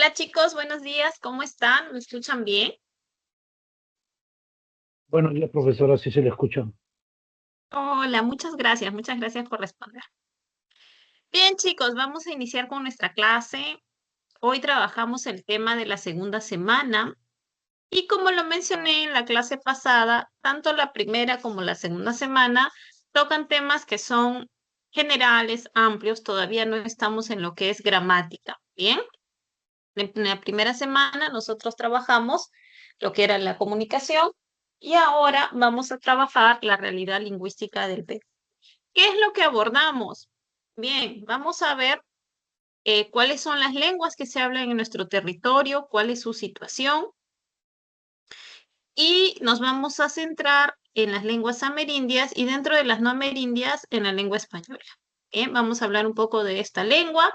Hola chicos, buenos días, ¿cómo están? ¿Me escuchan bien? Buenos días, profesora, sí se le escucha. Hola, muchas gracias por responder. Bien chicos, vamos a iniciar con nuestra clase. Hoy trabajamos el tema de la segunda semana y como lo mencioné en la clase pasada, tanto la primera como la segunda semana tocan temas que son generales, amplios, todavía no estamos en lo que es gramática, ¿bien? En la primera semana nosotros trabajamos lo que era la comunicación y ahora vamos a trabajar la realidad lingüística del Perú. ¿Qué es lo que abordamos? Bien, vamos a ver cuáles son las lenguas que se hablan en nuestro territorio, cuál es su situación y nos vamos a centrar en las lenguas amerindias y dentro de las no amerindias en la lengua española. Bien, vamos a hablar un poco de esta lengua,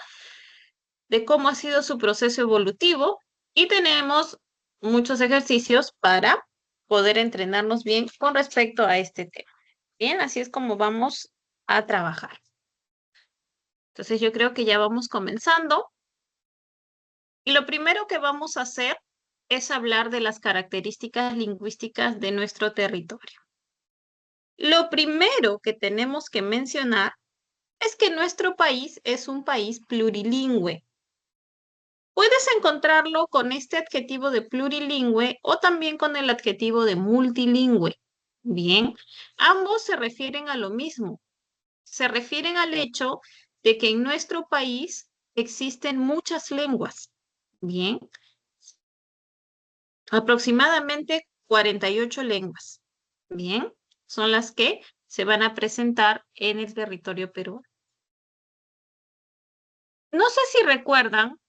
de cómo ha sido su proceso evolutivo y tenemos muchos ejercicios para poder entrenarnos bien con respecto a este tema. Bien, así es como vamos a trabajar. Entonces yo creo que ya vamos comenzando y lo primero que vamos a hacer es hablar de las características lingüísticas de nuestro territorio. Lo primero que tenemos que mencionar es que nuestro país es un país plurilingüe. Puedes encontrarlo con este adjetivo de plurilingüe o también con el adjetivo de multilingüe. Bien, ambos se refieren a lo mismo. Se refieren al hecho de que en nuestro país existen muchas lenguas. Bien, aproximadamente 48 lenguas. Bien, son las que se van a presentar en el territorio peruano. No sé si recuerdan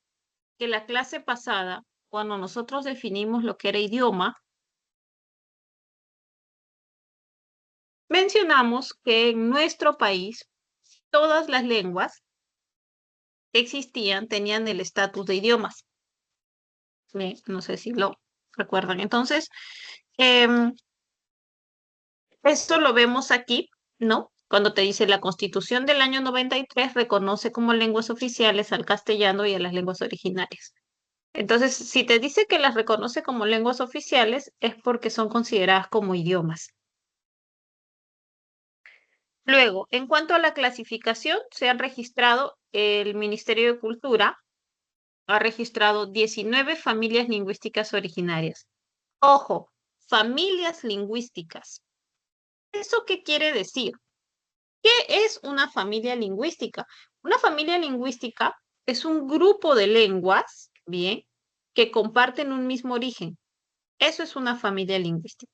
que la clase pasada, cuando nosotros definimos lo que era idioma, mencionamos que en nuestro país todas las lenguas que existían tenían el estatus de idiomas. No sé si lo recuerdan. Entonces, em, esto lo vemos aquí, ¿no? Cuando te dice la Constitución del año 93 reconoce como lenguas oficiales al castellano y a las lenguas originarias. Entonces, si te dice que las reconoce como lenguas oficiales, es porque son consideradas como idiomas. Luego, en cuanto a la clasificación, se han registrado el Ministerio de Cultura ha registrado 19 familias lingüísticas originarias. Ojo, familias lingüísticas. ¿Eso qué quiere decir? ¿Qué es una familia lingüística? Una familia lingüística es un grupo de lenguas, bien, que comparten un mismo origen. Eso es una familia lingüística.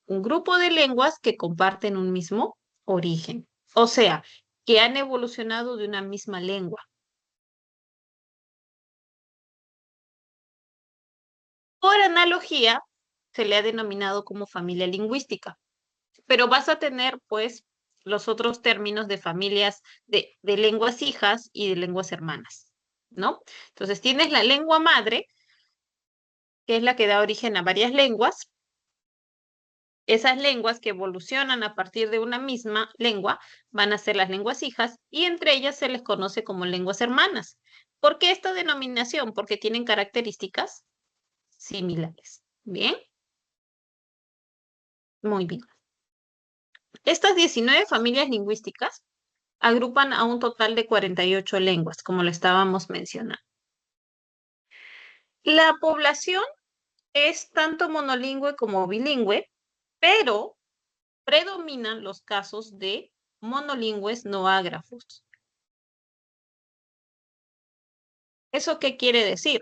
Un grupo de lenguas que comparten un mismo origen. O sea, que han evolucionado de una misma lengua. Por analogía, se le ha denominado como familia lingüística, pero vas a tener, pues, los otros términos de familias de lenguas hijas y de lenguas hermanas, ¿no? Entonces, tienes la lengua madre, que es la que da origen a varias lenguas. Esas lenguas que evolucionan a partir de una misma lengua van a ser las lenguas hijas y entre ellas se les conoce como lenguas hermanas. ¿Por qué esta denominación? Porque tienen características similares. Bien, muy bien. Estas 19 familias lingüísticas agrupan a un total de 48 lenguas, como lo estábamos mencionando. La población es tanto monolingüe como bilingüe, pero predominan los casos de monolingües no ágrafos. ¿Eso qué quiere decir?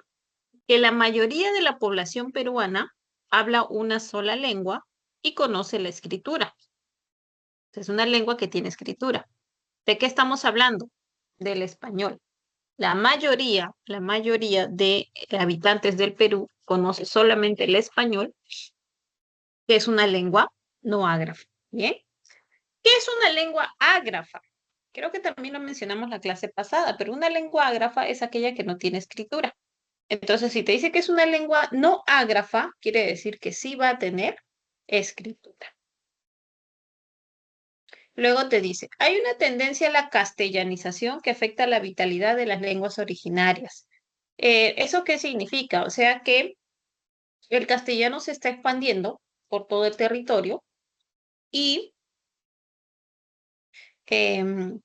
Que la mayoría de la población peruana habla una sola lengua y conoce la escritura. Es una lengua que tiene escritura. ¿De qué estamos hablando? Del español. La mayoría de habitantes del Perú conoce solamente el español, que es una lengua no ágrafa. ¿Bien? ¿Qué es una lengua ágrafa? Creo que también lo mencionamos la clase pasada, pero una lengua ágrafa es aquella que no tiene escritura. Entonces, si te dice que es una lengua no ágrafa, quiere decir que sí va a tener escritura. Luego te dice, hay una tendencia a la castellanización que afecta la vitalidad de las lenguas originarias. ¿Eso qué significa? O sea que el castellano se está expandiendo por todo el territorio y em,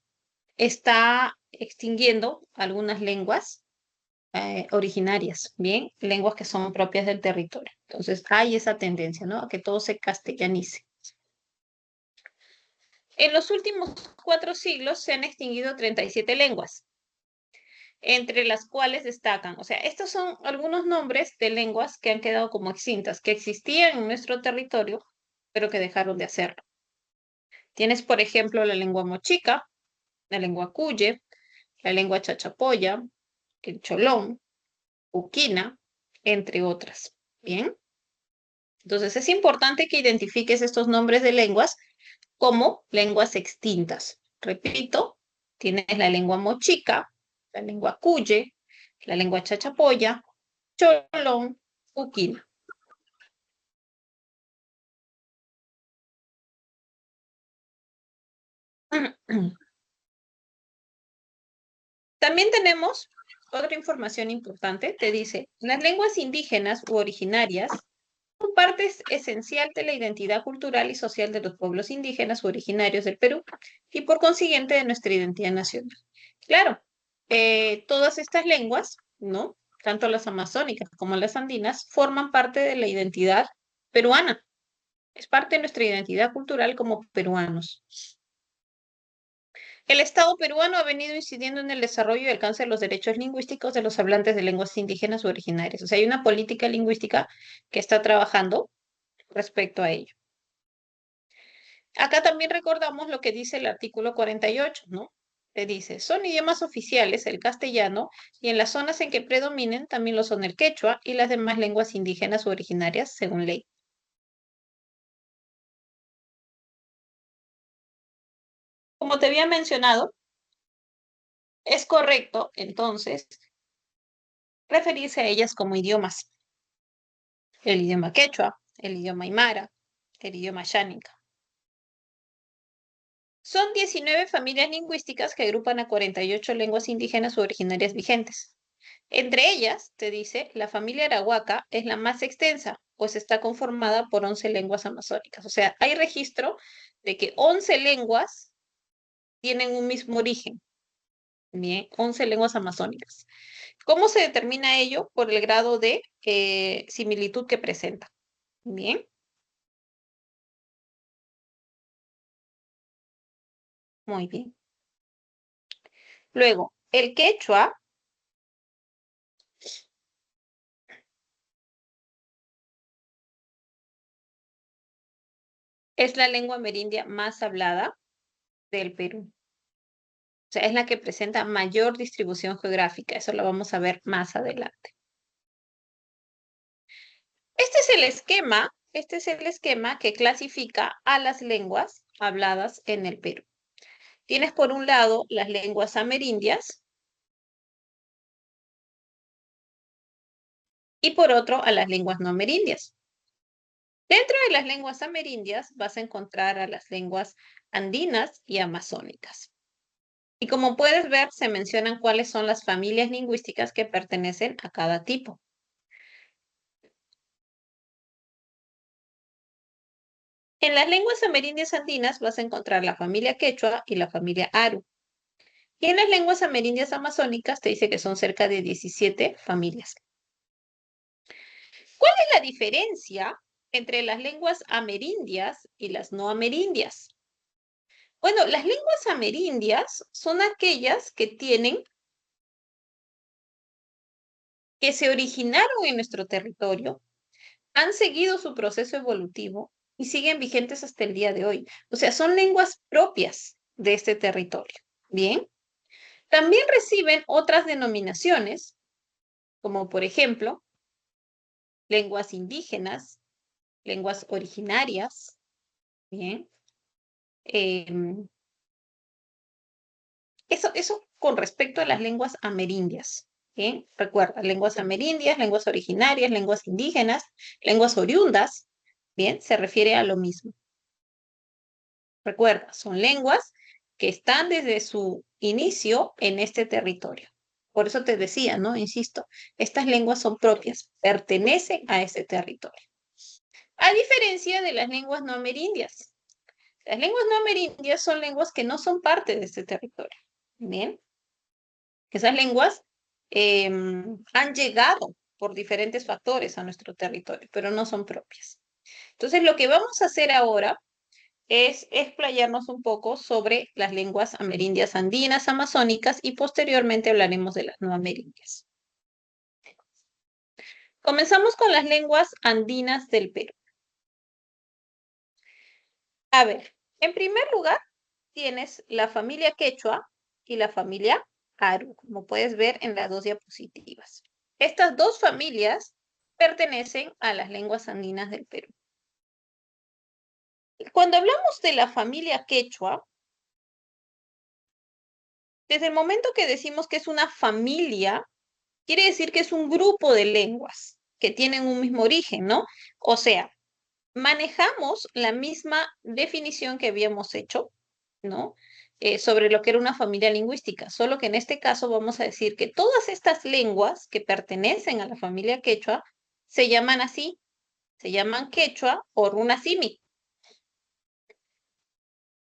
está extinguiendo algunas lenguas originarias, bien, lenguas que son propias del territorio. Entonces hay esa tendencia, ¿no? A que todo se castellanice. En los últimos 4 siglos se han extinguido 37 lenguas, entre las cuales destacan, o sea, estos son algunos nombres de lenguas que han quedado como extintas, que existían en nuestro territorio, pero que dejaron de hacerlo. Tienes, por ejemplo, la lengua mochica, la lengua cuye, la lengua chachapoya, el cholón, uquina, entre otras. Bien, entonces es importante que identifiques estos nombres de lenguas como lenguas extintas. Repito, tienes la lengua mochica, la lengua cuye, la lengua chachapoya, cholón, uquina. También tenemos otra información importante. Te dice, las lenguas indígenas u originarias son parte esencial de la identidad cultural y social de los pueblos indígenas u originarios del Perú y por consiguiente de nuestra identidad nacional. Claro, todas estas lenguas, ¿no? Tanto las amazónicas como las andinas, forman parte de la identidad peruana. Es parte de nuestra identidad cultural como peruanos. El Estado peruano ha venido incidiendo en el desarrollo y alcance de los derechos lingüísticos de los hablantes de lenguas indígenas u originarias. O sea, hay una política lingüística que está trabajando respecto a ello. Acá también recordamos lo que dice el artículo 48, ¿no? Te dice, son idiomas oficiales el castellano y en las zonas en que predominen también lo son el quechua y las demás lenguas indígenas u originarias según ley. Como te había mencionado, es correcto entonces referirse a ellas como idiomas. El idioma quechua, el idioma aymara, el idioma xánica. Son 19 familias lingüísticas que agrupan a 48 lenguas indígenas u originarias vigentes. Entre ellas, te dice, la familia arahuaca es la más extensa, pues está conformada por 11 lenguas amazónicas. O sea, hay registro de que 11 lenguas tienen un mismo origen. Bien, 11 lenguas amazónicas. ¿Cómo se determina ello? Por el grado de similitud que presenta. Bien, muy bien. Luego, el quechua es la lengua amerindia más hablada del Perú. O sea, es la que presenta mayor distribución geográfica. Eso lo vamos a ver más adelante. Este es el esquema que clasifica a las lenguas habladas en el Perú. Tienes por un lado las lenguas amerindias y por otro a las lenguas no amerindias. Dentro de las lenguas amerindias vas a encontrar a las lenguas andinas y amazónicas. Y como puedes ver, se mencionan cuáles son las familias lingüísticas que pertenecen a cada tipo. En las lenguas amerindias andinas vas a encontrar la familia quechua y la familia aru. Y en las lenguas amerindias amazónicas te dice que son cerca de 17 familias. ¿Cuál es la diferencia entre las lenguas amerindias y las no amerindias? Bueno, las lenguas amerindias son aquellas que se originaron en nuestro territorio, han seguido su proceso evolutivo y siguen vigentes hasta el día de hoy. O sea, son lenguas propias de este territorio. Bien. También reciben otras denominaciones, como por ejemplo, lenguas indígenas, lenguas originarias, bien. Em, eso con respecto a las lenguas amerindias, bien. Recuerda, lenguas amerindias, lenguas originarias, lenguas indígenas, lenguas oriundas, bien, se refiere a lo mismo. Recuerda, son lenguas que están desde su inicio en este territorio. Por eso te decía, ¿no? Insisto, estas lenguas son propias, pertenecen a ese territorio. A diferencia de las lenguas no amerindias. Las lenguas no amerindias son lenguas que no son parte de este territorio. Bien, esas lenguas han llegado por diferentes factores a nuestro territorio, pero no son propias. Entonces, lo que vamos a hacer ahora es explayarnos un poco sobre las lenguas amerindias andinas, amazónicas y posteriormente hablaremos de las no amerindias. Comenzamos con las lenguas andinas del Perú. A ver, en primer lugar, tienes la familia quechua y la familia aru, como puedes ver en las dos diapositivas. Estas dos familias pertenecen a las lenguas andinas del Perú. Cuando hablamos de la familia quechua, desde el momento que decimos que es una familia, quiere decir que es un grupo de lenguas que tienen un mismo origen, ¿no? O sea, manejamos la misma definición que habíamos hecho, ¿no? Sobre lo que era una familia lingüística, solo que en este caso vamos a decir que todas estas lenguas que pertenecen a la familia quechua se llaman así, se llaman quechua o runasimi.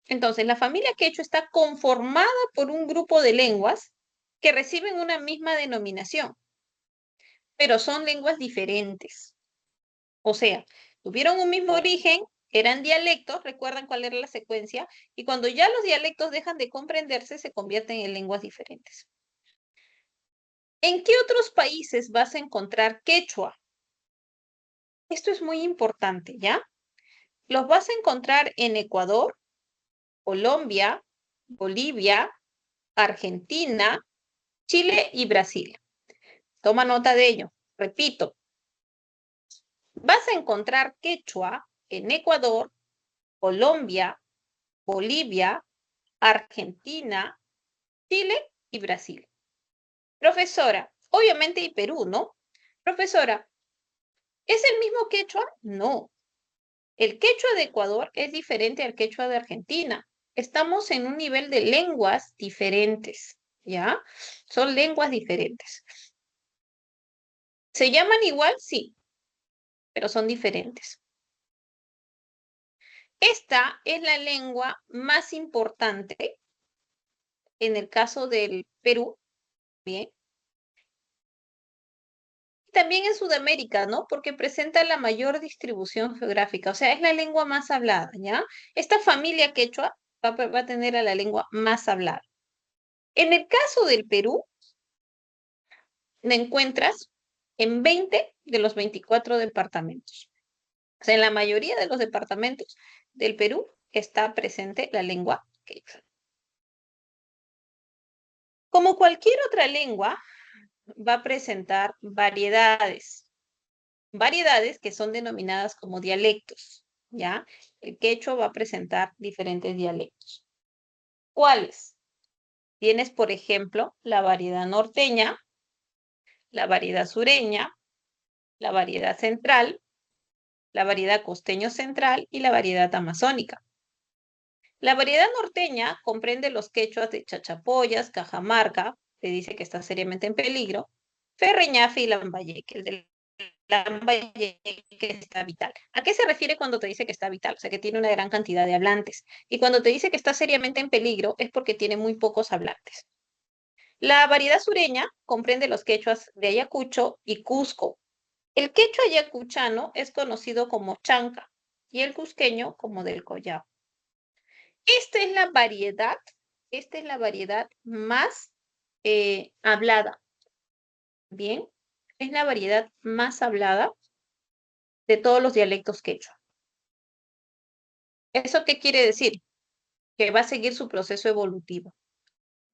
Entonces, la familia quechua está conformada por un grupo de lenguas que reciben una misma denominación, pero son lenguas diferentes. O sea, tuvieron un mismo origen, eran dialectos, recuerdan cuál era la secuencia, y cuando ya los dialectos dejan de comprenderse, se convierten en lenguas diferentes. ¿En qué otros países vas a encontrar quechua? Esto es muy importante, ¿ya? Los vas a encontrar en Ecuador, Colombia, Bolivia, Argentina, Chile y Brasil. Toma nota de ello. Repito, vas a encontrar quechua en Ecuador, Colombia, Bolivia, Argentina, Chile y Brasil. Profesora, obviamente y Perú, ¿no? Profesora, ¿es el mismo quechua? No. El quechua de Ecuador es diferente al quechua de Argentina. Estamos en un nivel de lenguas diferentes, ¿ya? Son lenguas diferentes. ¿Se llaman igual? Sí, pero son diferentes. Esta es la lengua más importante en el caso del Perú, ¿bien? También en Sudamérica, ¿no? Porque presenta la mayor distribución geográfica, o sea, es la lengua más hablada, ¿ya? Esta familia quechua va a tener a la lengua más hablada. En el caso del Perú, la encuentras en 20 de los 24 departamentos. O sea, en la mayoría de los departamentos del Perú está presente la lengua quechua. Como cualquier otra lengua, va a presentar variedades. Variedades que son denominadas como dialectos, ¿ya? El quechua va a presentar diferentes dialectos. ¿Cuáles? Tienes, por ejemplo, la variedad norteña, la variedad sureña, la variedad central, la variedad costeño central y la variedad amazónica. La variedad norteña comprende los quechuas de Chachapoyas, Cajamarca, se dice que está seriamente en peligro, Ferreñafe y Lambayeque. El de Lambayeque está vital. ¿A qué se refiere cuando te dice que está vital? O sea, que tiene una gran cantidad de hablantes. Y cuando te dice que está seriamente en peligro es porque tiene muy pocos hablantes. La variedad sureña comprende los quechuas de Ayacucho y Cusco. El quechua ayacuchano es conocido como chanca y el cusqueño como del Collao. Esta es la variedad más hablada. Bien, es la variedad más hablada de todos los dialectos quechua. ¿Eso qué quiere decir? Que va a seguir su proceso evolutivo.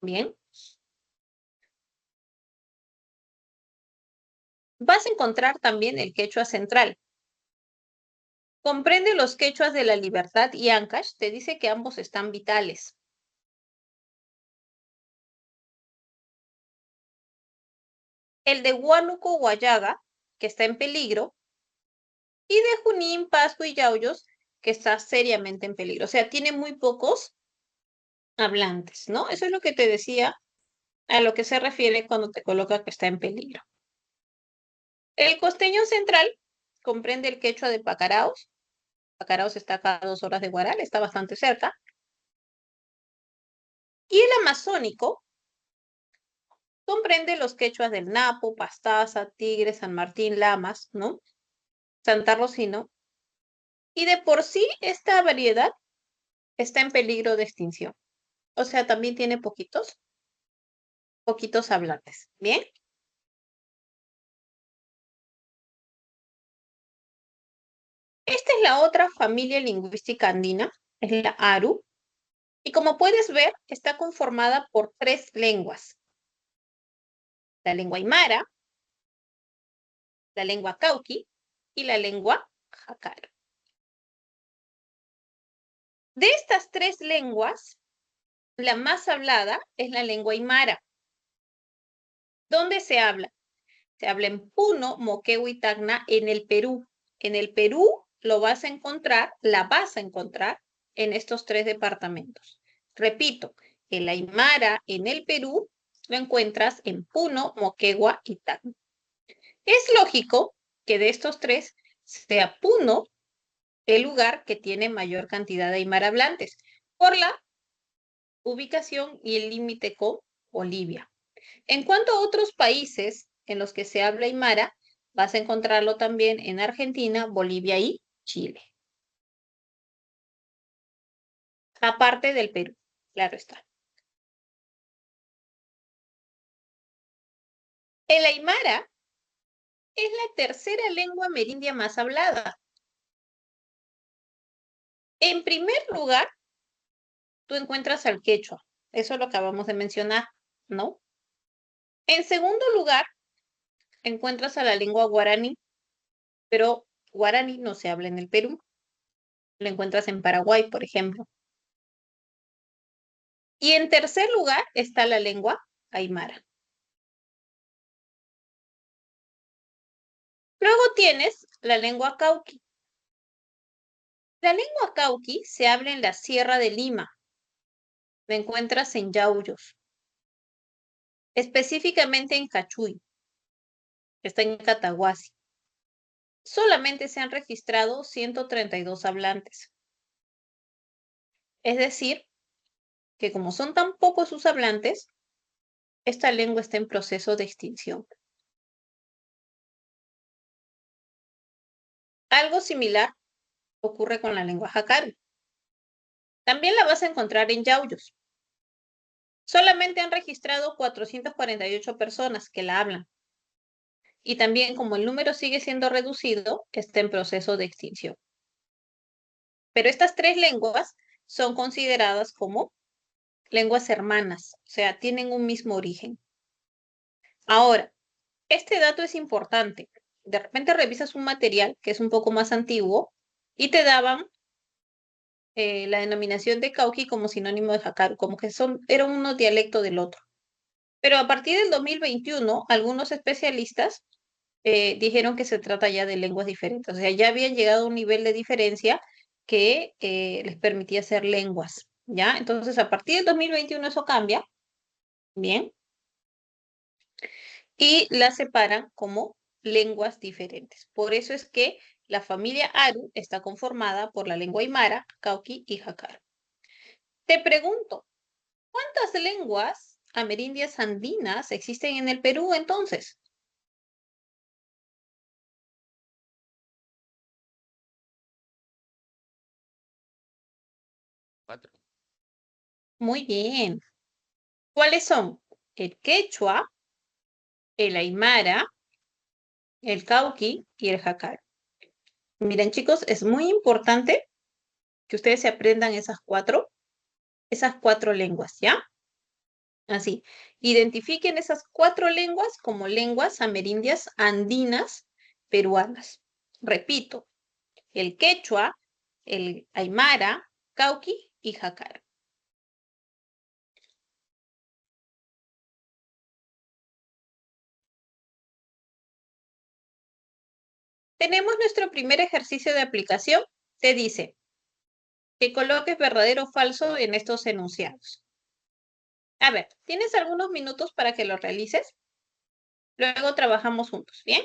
Bien. Vas a encontrar también el quechua central. Comprende los quechuas de la Libertad y Ancash. Te dice que ambos están vitales. El de Huánuco, Guayaga, que está en peligro. Y de Junín, Pasco y Yauyos, que está seriamente en peligro. O sea, tiene muy pocos hablantes, ¿no? Eso es lo que te decía a lo que se refiere cuando te coloca que está en peligro. El costeño central comprende el quechua de Pacaraos. Pacaraos está acá a 2 horas de Guaral, está bastante cerca. Y el amazónico comprende los quechuas del Napo, Pastaza, Tigre, San Martín, Lamas, ¿no? Santa Rocino. Y de por sí esta variedad está en peligro de extinción. O sea, también tiene poquitos hablantes. ¿Bien? Esta es la otra familia lingüística andina, es la Aru. Y como puedes ver, está conformada por 3 lenguas. La lengua aymara, la lengua cauqui y la lengua jácar. De estas 3 lenguas, la más hablada es la lengua aymara. ¿Dónde se habla? Se habla en Puno, Moquegua y Tacna, en el Perú. En el Perú la vas a encontrar en estos 3 departamentos. Repito, el aymara en el Perú lo encuentras en Puno, Moquegua y Tacna. Es lógico que de estos 3 sea Puno el lugar que tiene mayor cantidad de aymara hablantes por la ubicación y el límite con Bolivia. En cuanto a otros países en los que se habla aymara, vas a encontrarlo también en Argentina, Bolivia y Chile. Aparte del Perú, claro está. El aymara es la tercera lengua amerindia más hablada. En primer lugar, tú encuentras al quechua. Eso lo acabamos de mencionar, ¿no? En segundo lugar, encuentras a la lengua guaraní, pero guaraní no se habla en el Perú. Lo encuentras en Paraguay, por ejemplo. Y en tercer lugar está la lengua aymara. Luego tienes la lengua cauqui. La lengua cauqui se habla en la Sierra de Lima. La encuentras en Yauyos, específicamente en Cachuy, que está en Cataguasi. Solamente se han registrado 132 hablantes. Es decir, que como son tan pocos sus hablantes, esta lengua está en proceso de extinción. Algo similar ocurre con la lengua jacari. También la vas a encontrar en Yauyos. Solamente han registrado 448 personas que la hablan. Y también, como el número sigue siendo reducido, está en proceso de extinción. Pero estas 3 lenguas son consideradas como lenguas hermanas, o sea, tienen un mismo origen. Ahora, este dato es importante. De repente revisas un material que es un poco más antiguo y te daban la denominación de cauqui como sinónimo de jacar, como que era uno dialecto del otro. Pero a partir del 2021, algunos especialistas dijeron que se trata ya de lenguas diferentes. O sea, ya habían llegado a un nivel de diferencia que les permitía ser lenguas, ¿ya? Entonces, a partir del 2021 eso cambia, ¿bien? Y las separan como lenguas diferentes. Por eso es que la familia Aru está conformada por la lengua aymara, cauqui y jácar. Te pregunto, ¿cuántas lenguas amerindias andinas existen en el Perú entonces? 4. Muy bien. ¿Cuáles son? El quechua, el aymara, el cauqui y el jácar. Miren, chicos, es muy importante que ustedes se aprendan esas cuatro lenguas, ¿ya? Así, identifiquen esas 4 lenguas como lenguas amerindias andinas peruanas. Repito, el quechua, el aymara, cauqui y jácar. Tenemos nuestro primer ejercicio de aplicación. Te dice que coloques verdadero o falso en estos enunciados. A ver, tienes algunos minutos para que lo realices. Luego trabajamos juntos, ¿bien?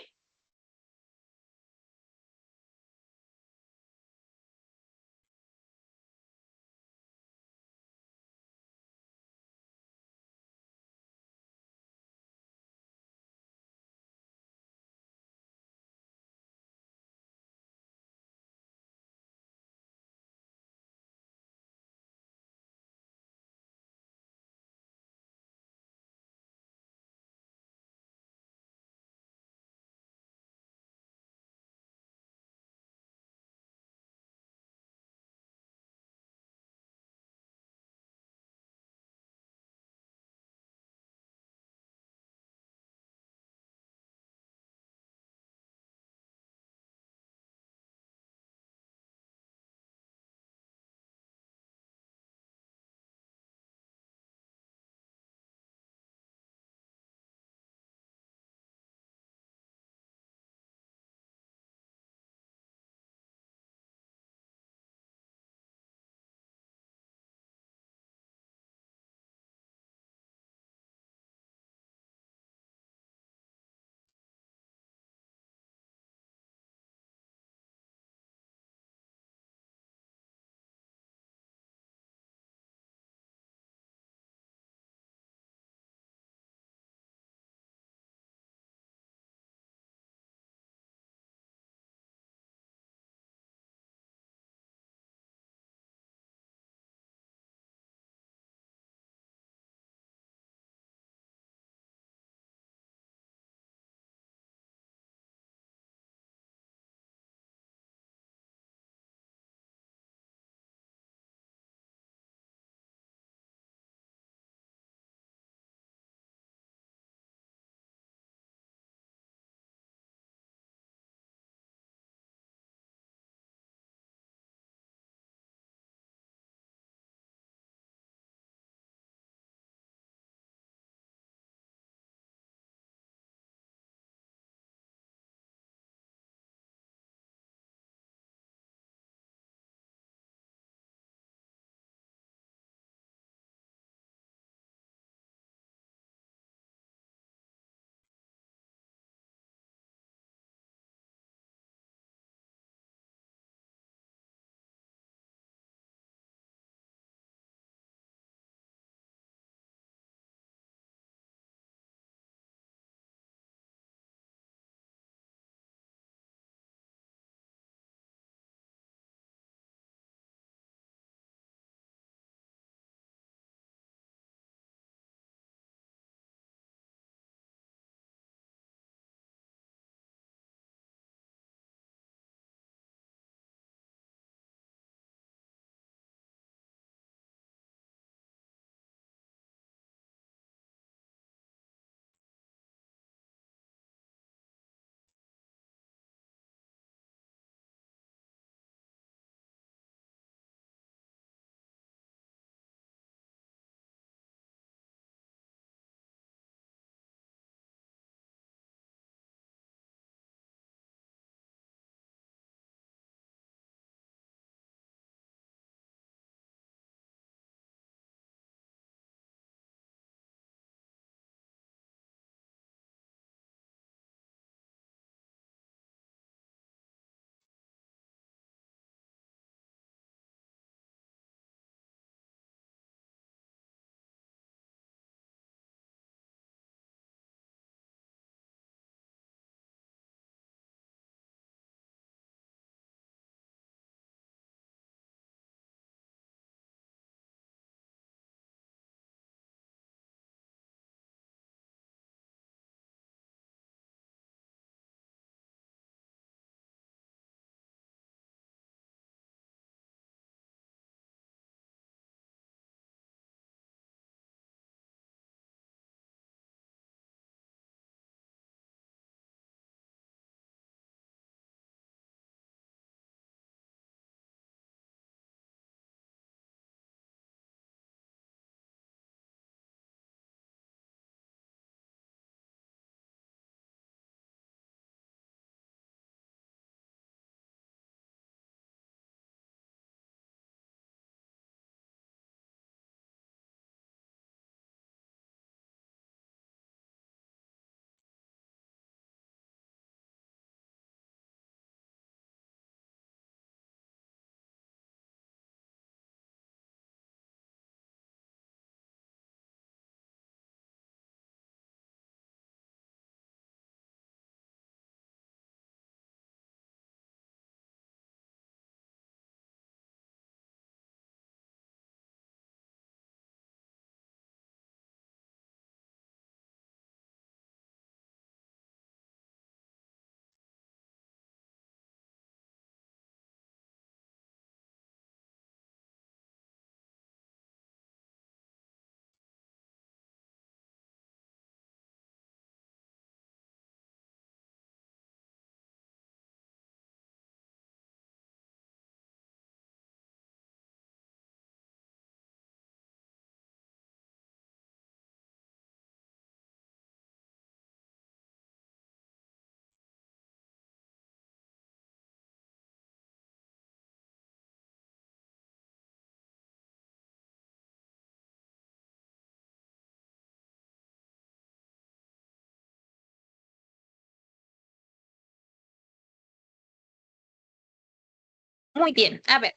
Muy bien, a ver.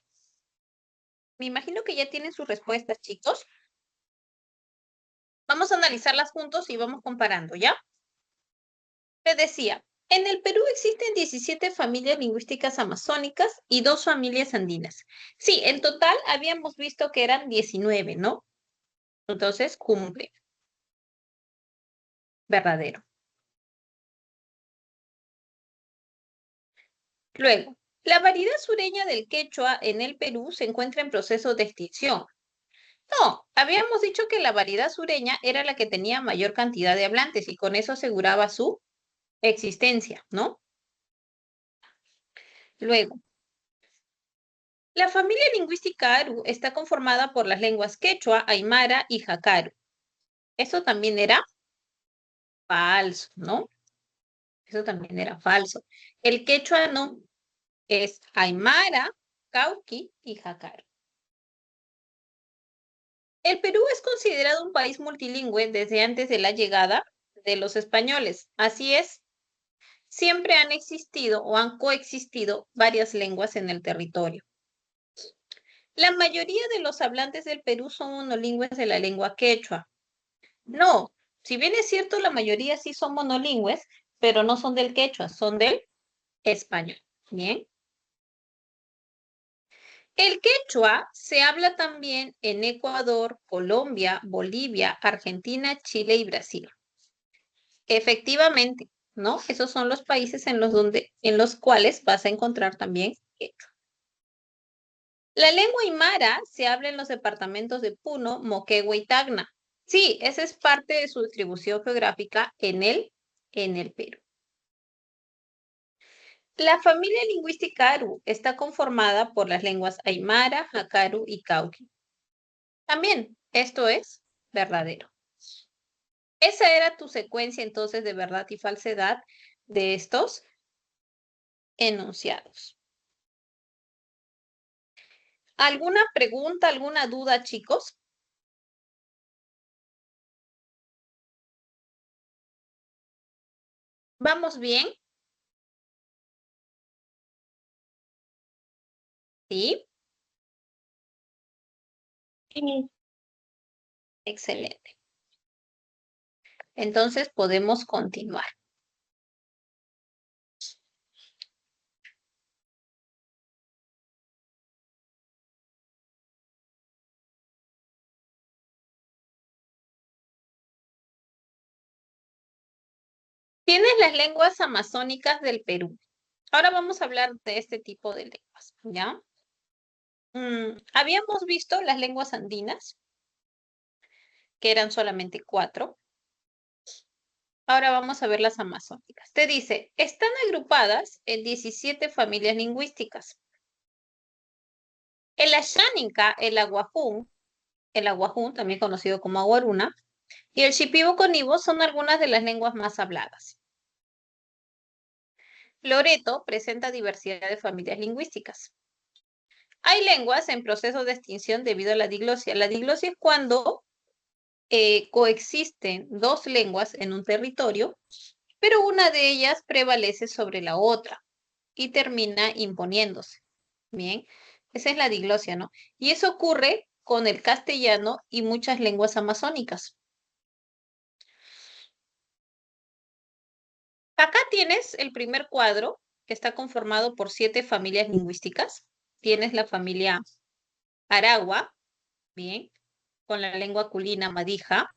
Me imagino que ya tienen sus respuestas, chicos. Vamos a analizarlas juntos y vamos comparando, ¿ya? Les decía, en el Perú existen 17 familias lingüísticas amazónicas y 2 familias andinas. Sí, en total habíamos visto que eran 19, ¿no? Entonces, cumple. Verdadero. Luego, la variedad sureña del quechua en el Perú se encuentra en proceso de extinción. No, habíamos dicho que la variedad sureña era la que tenía mayor cantidad de hablantes y con eso aseguraba su existencia, ¿no? Luego, la familia lingüística Aru está conformada por las lenguas quechua, aymara y jacaru. Eso también era falso, ¿no? Eso también era falso. El quechua no, es aymara, cauqui y jacaru. El Perú es considerado un país multilingüe desde antes de la llegada de los españoles. Así es, siempre han existido o han coexistido varias lenguas en el territorio. La mayoría de los hablantes del Perú son monolingües de la lengua quechua. No, si bien es cierto, la mayoría sí son monolingües, pero no son del quechua, son del español. Bien. El quechua se habla también en Ecuador, Colombia, Bolivia, Argentina, Chile y Brasil. Efectivamente, ¿no? Esos son los países en los cuales vas a encontrar también quechua. La lengua aymara se habla en los departamentos de Puno, Moquegua y Tacna. Sí, esa es parte de su distribución geográfica en el Perú. La familia lingüística Aru está conformada por las lenguas aymara, jacaru y cauqui. También, esto es verdadero. Esa era tu secuencia entonces de verdad y falsedad de estos enunciados. ¿Alguna pregunta, alguna duda, chicos? ¿Vamos bien? Sí. Sí. Excelente. Entonces podemos continuar. Tienes las lenguas amazónicas del Perú. Ahora vamos a hablar de este tipo de lenguas, ¿ya? Habíamos visto las lenguas andinas, que eran solamente 4. Ahora vamos a ver las amazónicas. Te dice, están agrupadas en 17 familias lingüísticas. El Asháninca, el aguajún, también conocido como aguaruna, y el shipibo-conibo son algunas de las lenguas más habladas. Loreto presenta diversidad de familias lingüísticas. Hay lenguas en proceso de extinción debido a la diglosia. La diglosia es cuando coexisten 2 lenguas en un territorio, pero una de ellas prevalece sobre la otra y termina imponiéndose. Bien, esa es la diglosia, ¿no? Y eso ocurre con el castellano y muchas lenguas amazónicas. Acá tienes el primer cuadro, que está conformado por 7 familias lingüísticas. Tienes la familia Aragua, bien, con la lengua culina madija.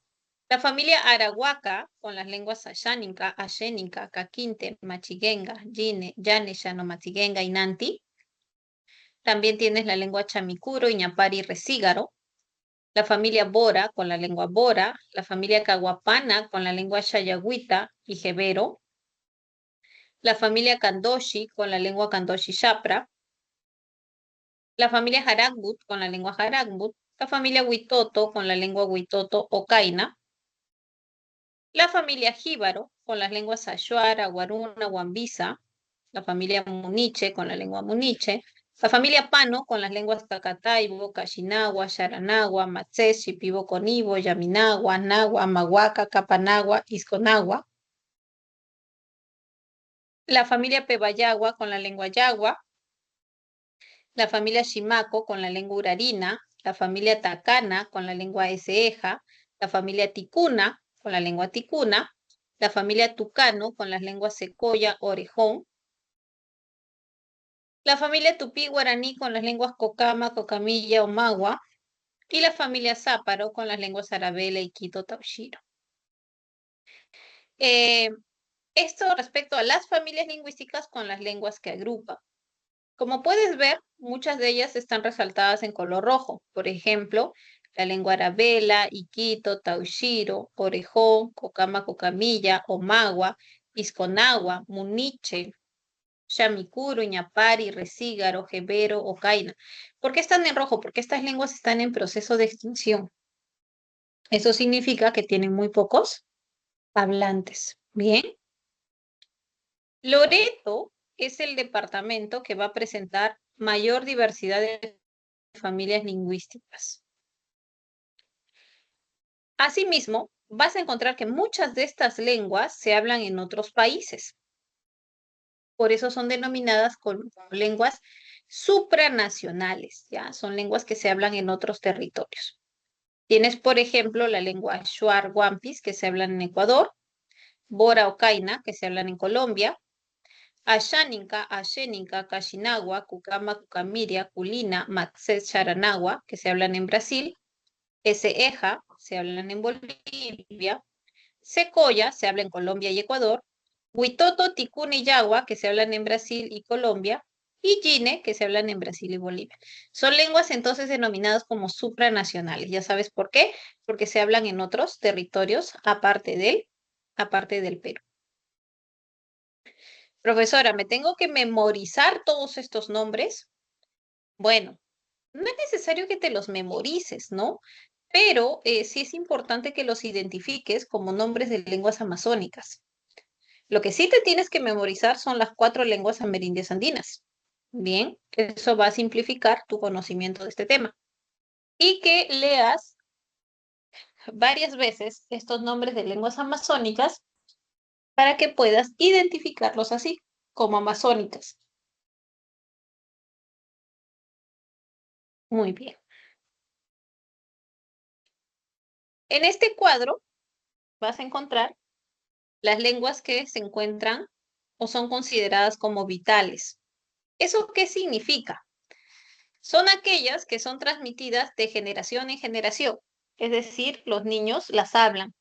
La familia Arahuaca, con las lenguas Asháninca, Ashéninca, Caquinte, Machiguenga, Yine, Yane, Xanomatiguenga y Nanti. También tienes la lengua Chamicuro, Iñapari y Resígaro. La familia Bora, con la lengua Bora. La familia Caguapana, con la lengua Xayagüita y Jebero. La familia Kandoshi, con la lengua Kandoshi Shapra. La familia Haragbut, con la lengua Haragbut. La familia Huitoto, con la lengua Huitoto o Kaina. La familia Jíbaro, con las lenguas Achuara, Guaruna, Guambisa. La familia Muniche, con la lengua Muniche. La familia Pano, con las lenguas Cacataibo, Cachinagua, Sharanagua, Matzés, Shipibo Conibo, Yaminagua, Nagua, Mahuaca, Capanagua, Isconagua. La familia Pebayagua, con la lengua Yagua. la familia Shimaco con la lengua urarina, la familia Takana con la lengua Eseja, la familia Ticuna con la lengua Ticuna, la familia Tucano con las lenguas Secoya, Orejón, la familia Tupí Guaraní con las lenguas Cocama, Cocamilla, Omagua, y la familia Záparo con las lenguas Arabela y Quito Taushiro. Eh, Esto respecto a las familias lingüísticas con las lenguas que agrupa. Como puedes ver, muchas de ellas están resaltadas en color rojo. Por ejemplo, la lengua Arabela, Iquito, Taushiro, Orejón, Cocama, Cocamilla, Omagua, Pisconagua, Muniche, Shamikuro, Ñapari, Resígaro, Jebero, Ocaina. ¿Por qué están en rojo? Porque estas lenguas están en proceso de extinción. Eso significa que tienen muy pocos hablantes. Bien. Loreto es el departamento que va a presentar mayor diversidad de familias lingüísticas. Asimismo, vas a encontrar que muchas de estas lenguas se hablan en otros países. Por eso son denominadas como lenguas supranacionales, ¿ya? Son lenguas que se hablan en otros territorios. Tienes, por ejemplo, la lengua Shuar Wampis, que se habla en Ecuador, Bora Ocaina, que se hablan en Colombia, Asháninca, Ashéninca, Cachinagua, Cucama, Cucamiria, Culina, Maxés, Charanagua, que se hablan en Brasil, Eseja, se hablan en Bolivia, Secoya, se habla en Colombia y Ecuador, Huitoto, Ticuna y Yagua, que se hablan en Brasil y Colombia, y Yine, que se hablan en Brasil y Bolivia. Son lenguas entonces denominadas como supranacionales. ¿Ya sabes por qué? Porque se hablan en otros territorios aparte del Perú. Profesora, ¿me tengo que memorizar todos estos nombres? Bueno, no es necesario que te los memorices, ¿no? Pero sí es importante que los identifiques como nombres de lenguas amazónicas. Lo que sí te tienes que memorizar son las 4 lenguas amerindias andinas. Bien, eso va a simplificar tu conocimiento de este tema. Y que leas varias veces estos nombres de lenguas amazónicas para que puedas identificarlos así, como amazónicas. Muy bien. En este cuadro vas a encontrar las lenguas que se encuentran o son consideradas como vitales. ¿Eso qué significa? Son aquellas que son transmitidas de generación en generación, es decir, los niños las hablan.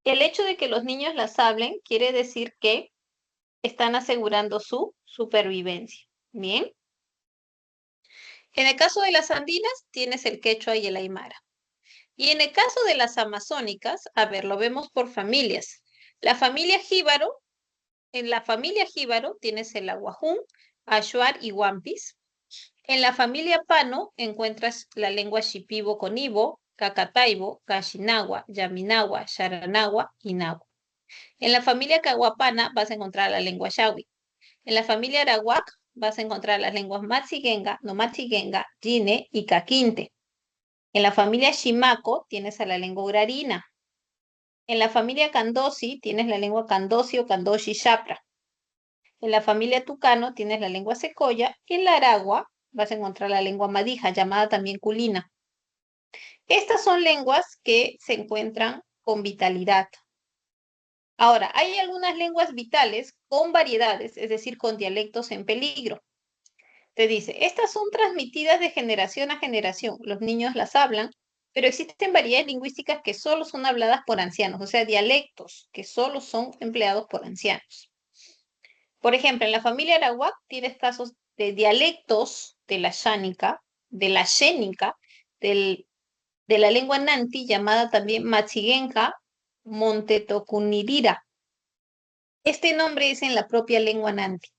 El hecho de que los niños las hablen quiere decir que están asegurando su supervivencia. Bien. En el caso de las andinas, tienes el quechua y el aymara. Y en el caso de las amazónicas, a ver, lo vemos por familias. La familia jíbaro, en la familia jíbaro tienes el aguajún, ashuar y wampis. En la familia pano encuentras la lengua shipibo-conibo, cacataibo, cachinagua, yaminagua, sharanagua y nahua. En la familia caguapana vas a encontrar la lengua shawi. En la familia arawak vas a encontrar las lenguas matsigenga, no matsigenga, yine y caquinte. En la familia shimaco tienes a la lengua urarina. En la familia candosi tienes la lengua candosi o candoshi shapra. En la familia tucano tienes la lengua secoya y en la aragua vas a encontrar la lengua madija, llamada también culina. Estas son lenguas que se encuentran con vitalidad. Ahora, hay algunas lenguas vitales con variedades, es decir, con dialectos en peligro. Te dice, estas son transmitidas de generación a generación. Los niños las hablan, pero existen variedades lingüísticas que solo son habladas por ancianos, o sea, dialectos que solo son empleados por ancianos. Por ejemplo, en la familia arawak tienes casos de dialectos de la xánica, de la xénica, de la lengua nanti, llamada también machigenja montetocunirira. Este nombre es en la propia lengua nanti.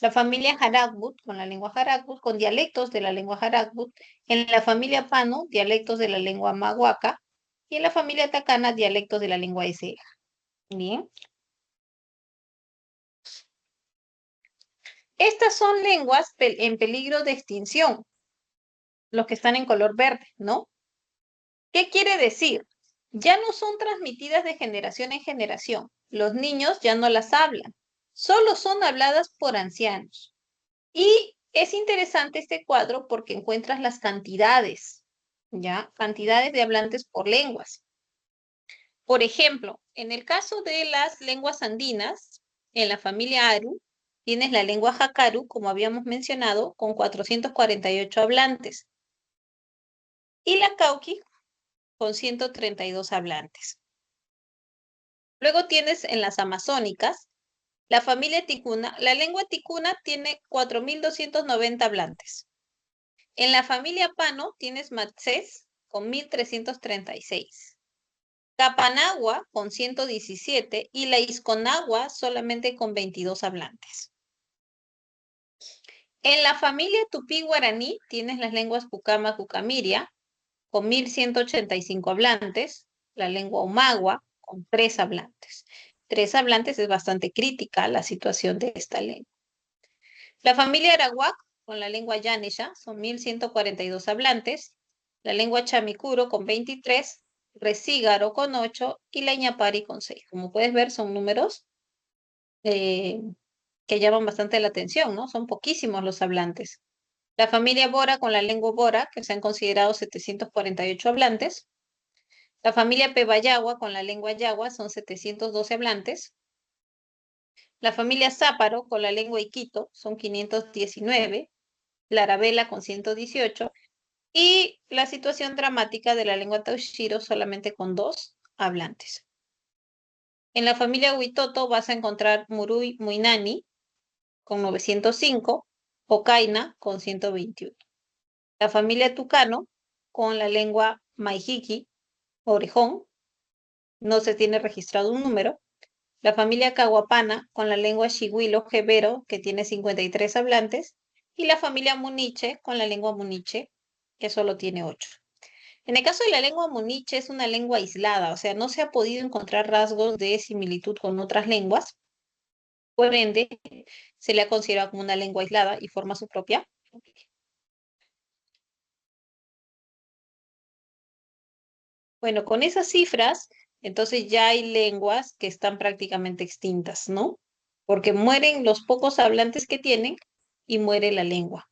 La familia Haragbut, con la lengua Haragbut, con dialectos de la lengua Haragbut. En la familia Pano, dialectos de la lengua Mahuaca. Y en la familia Tacana, dialectos de la lengua Eseja. Bien. Estas son lenguas en peligro de extinción, los que están en color verde, ¿no? ¿Qué quiere decir? Ya no son transmitidas de generación en generación. Los niños ya no las hablan. Solo son habladas por ancianos. Y Es interesante este cuadro porque encuentras las cantidades, ¿ya? Cantidades de hablantes por lenguas. Por ejemplo, en el caso de las lenguas andinas, en la familia Aru, tienes la lengua Jakaru, como habíamos mencionado, con 448 hablantes, y la Cauqui con 132 hablantes. Luego tienes en las amazónicas, la familia ticuna, la lengua ticuna tiene 4.290 hablantes. En la familia Pano tienes Matsés con 1.336. Capanagua con 117 y la Isconagua solamente con 22 hablantes. En la familia tupí-guaraní tienes las lenguas Pucama-Cucamiria con 1.185 hablantes, la lengua Omagua con 3 hablantes. 3 hablantes es bastante crítica la situación de esta lengua. La familia Arawak con la lengua Yanesha son 1.142 hablantes, la lengua Chamicuro con 23, Resígaro con 8 y la Ñapari con 6. Como puedes ver, son números eh, que llaman bastante la atención, ¿no? Son poquísimos los hablantes. La familia Bora con la lengua Bora, que se han considerado 748 hablantes. La familia Pebayagua con la lengua Yagua son 712 hablantes. La familia Záparo con la lengua Iquito son 519. La Arabela con 118. Y la situación dramática de la lengua Taushiro solamente con 2 hablantes. En la familia Huitoto vas a encontrar Murui Muinani con 905, Ocaina con 121. La familia Tucano con la lengua Maijiki, Orejón, no se tiene registrado un número. La familia Caguapana con la lengua Xigüilo, Jebero, que tiene 53 hablantes. Y la familia Muniche con la lengua Muniche, que solo tiene 8. En el caso de la lengua muniche es una lengua aislada, o sea, no se ha podido encontrar rasgos de similitud con otras lenguas, por ende, se le ha considerado como una lengua aislada y forma su propia. Bueno, con esas cifras, entonces ya hay lenguas que están prácticamente extintas, ¿no? Porque mueren los pocos hablantes que tienen y muere la lengua.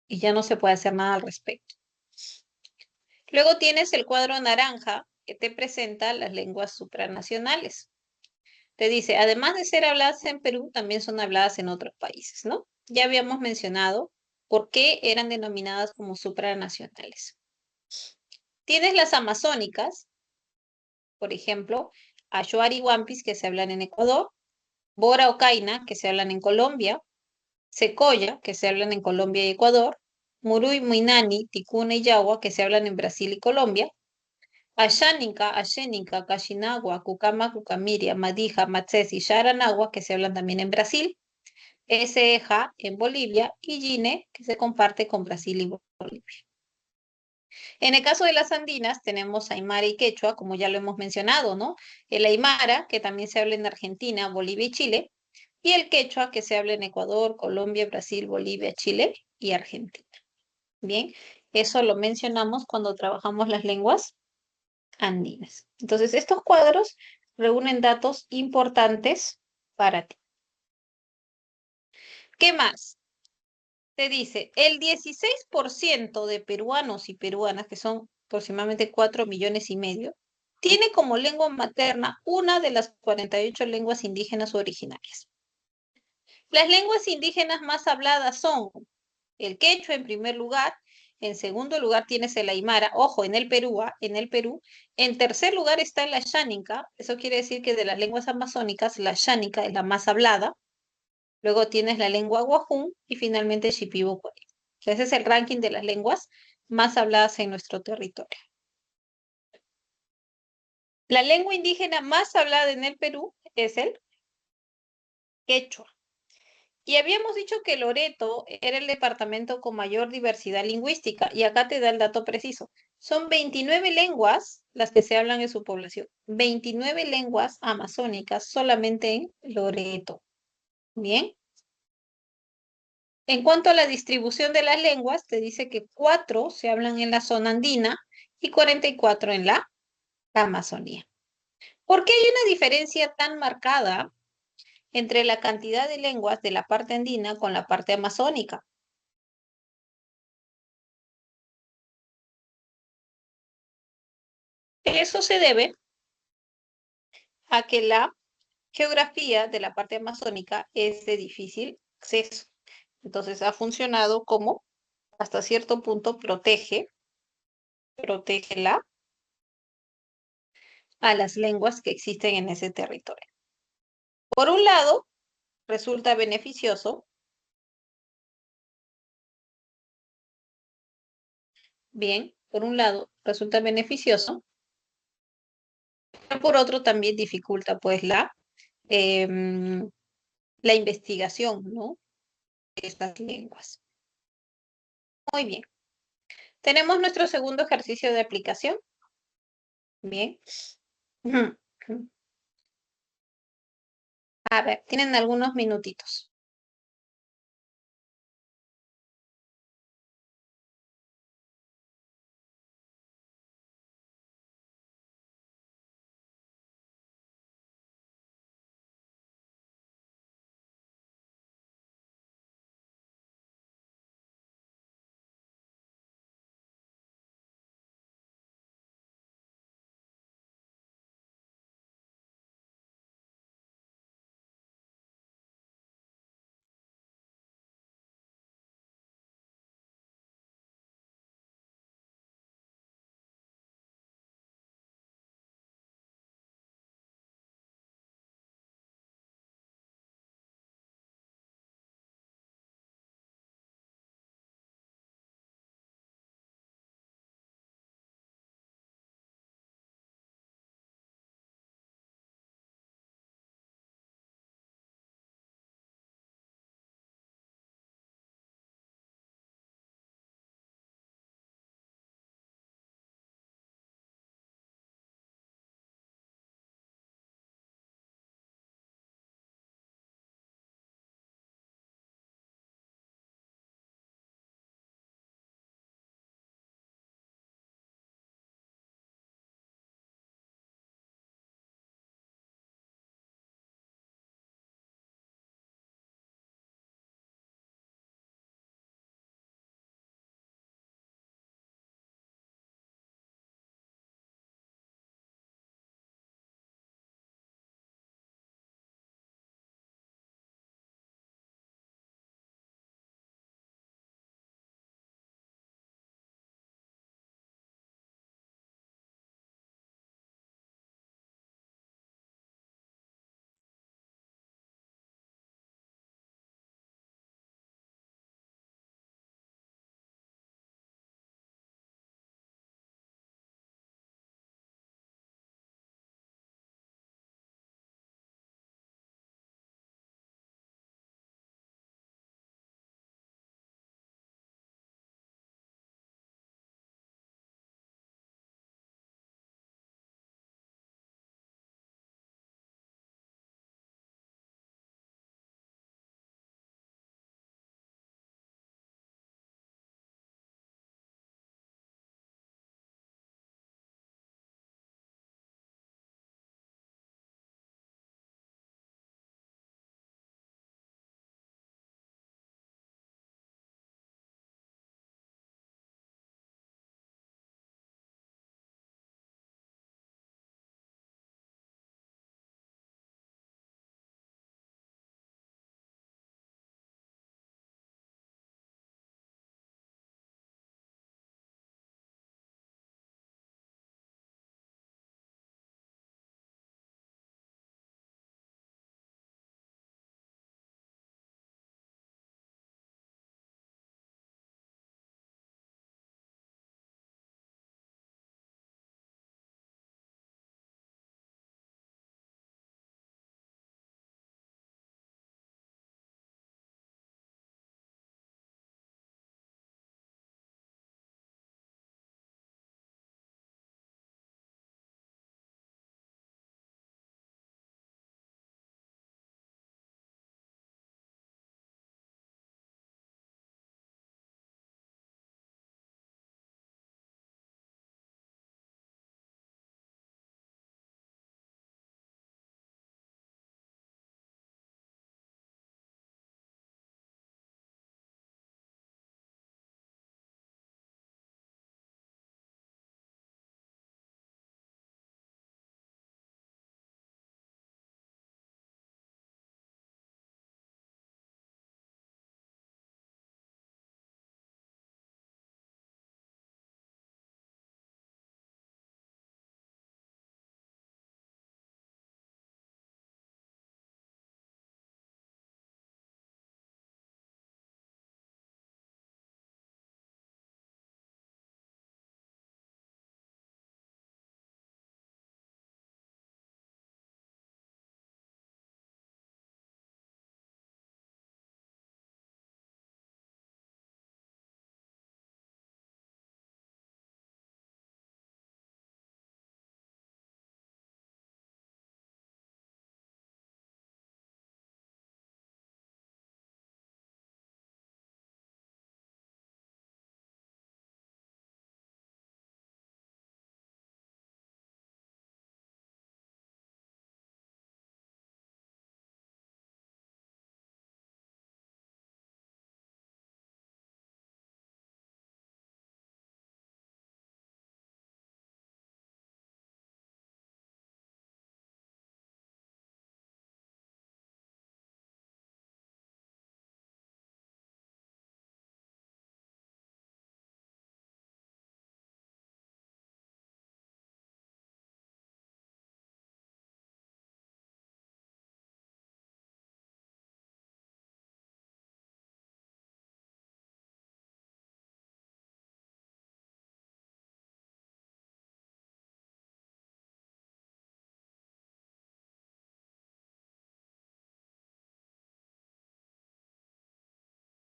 Y ya no se puede hacer nada al respecto. Luego tienes el cuadro naranja que te presenta las lenguas supranacionales. Te dice, además de ser habladas en Perú, también son habladas en otros países, ¿no? Ya habíamos mencionado por qué eran denominadas como supranacionales. Tienes las amazónicas, por ejemplo, Achuar y Wampis, que se hablan en Ecuador, Bora o Caina, que se hablan en Colombia, Secoya, que se hablan en Colombia y Ecuador, Murui, Muinani, Ticuna y Yawa, que se hablan en Brasil y Colombia, Asháninca, Ashéninca, Caxinagua, Cucama, Cucamiria, Madija, Matsés y Sharanagua, que se hablan también en Brasil, Eja en Bolivia y Gine, que se comparte con Brasil y Bolivia. En el caso de las andinas, tenemos Aymara y Quechua, como ya lo hemos mencionado, ¿no? El Aymara, que también se habla en Argentina, Bolivia y Chile, y el Quechua, que se habla en Ecuador, Colombia, Brasil, Bolivia, Chile y Argentina. Bien, eso lo mencionamos cuando trabajamos las lenguas andinas. Entonces, estos cuadros reúnen datos importantes para ti. ¿Qué más? Te dice, el 16% de peruanos y peruanas, que son aproximadamente 4,5 millones, tiene como lengua materna una de las 48 lenguas indígenas originarias. Las lenguas indígenas más habladas son el quechua en primer lugar, en segundo lugar tienes el aymara, ojo, en el Perú, en tercer lugar está la xánica, eso quiere decir que de las lenguas amazónicas, la xánica es la más hablada, luego tienes la lengua guajún y finalmente shipibo. Ese es el ranking de las lenguas más habladas en nuestro territorio. La lengua indígena más hablada en el Perú es el quechua. Y habíamos dicho que Loreto era el departamento con mayor diversidad lingüística, y acá te da el dato preciso. Son 29 lenguas las que se hablan en su población. 29 lenguas amazónicas solamente en Loreto. Bien. En cuanto a la distribución de las lenguas, te dice que 4 se hablan en la zona andina y 44 en la Amazonía. ¿Por qué hay una diferencia tan marcada entre la cantidad de lenguas de la parte andina con la parte amazónica. Eso se debe a que la geografía de la parte amazónica es de difícil acceso. Entonces ha funcionado como, hasta cierto punto, protégela a las lenguas que existen en ese territorio. Por un lado, resulta beneficioso, bien, por un lado resulta beneficioso, pero por otro también dificulta pues em, la investigación, ¿no? De estas lenguas. Muy bien. Tenemos nuestro segundo ejercicio de aplicación. Bien. A ver, tienen algunos minutitos.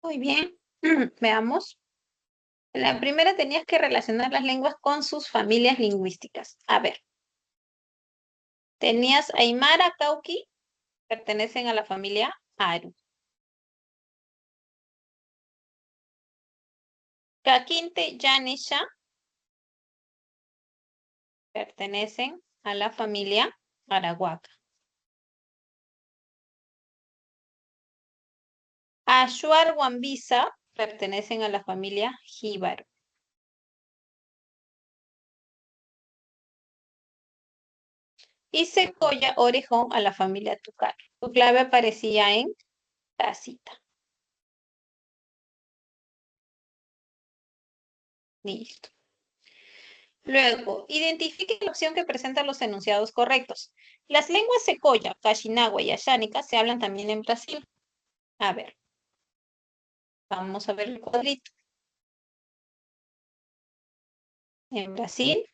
Muy bien. Veamos. En la primera tenías que relacionar las lenguas con sus familias lingüísticas. A ver, tenías Aymara, Cauqui, pertenecen a la familia Aru. Caquinte, Yanisha, pertenecen a la familia Arahuaca. Ashuar, Wambisa, pertenecen a la familia Jíbaro. Y Secoya, Orejón, a la familia Tucar. Tu clave aparecía en tacita. Listo. Luego, identifique la opción que presenta los enunciados correctos. Las lenguas secoya, cachinagua y ashánica se hablan también en Brasil. A ver, vamos a ver el cuadrito. En Brasil,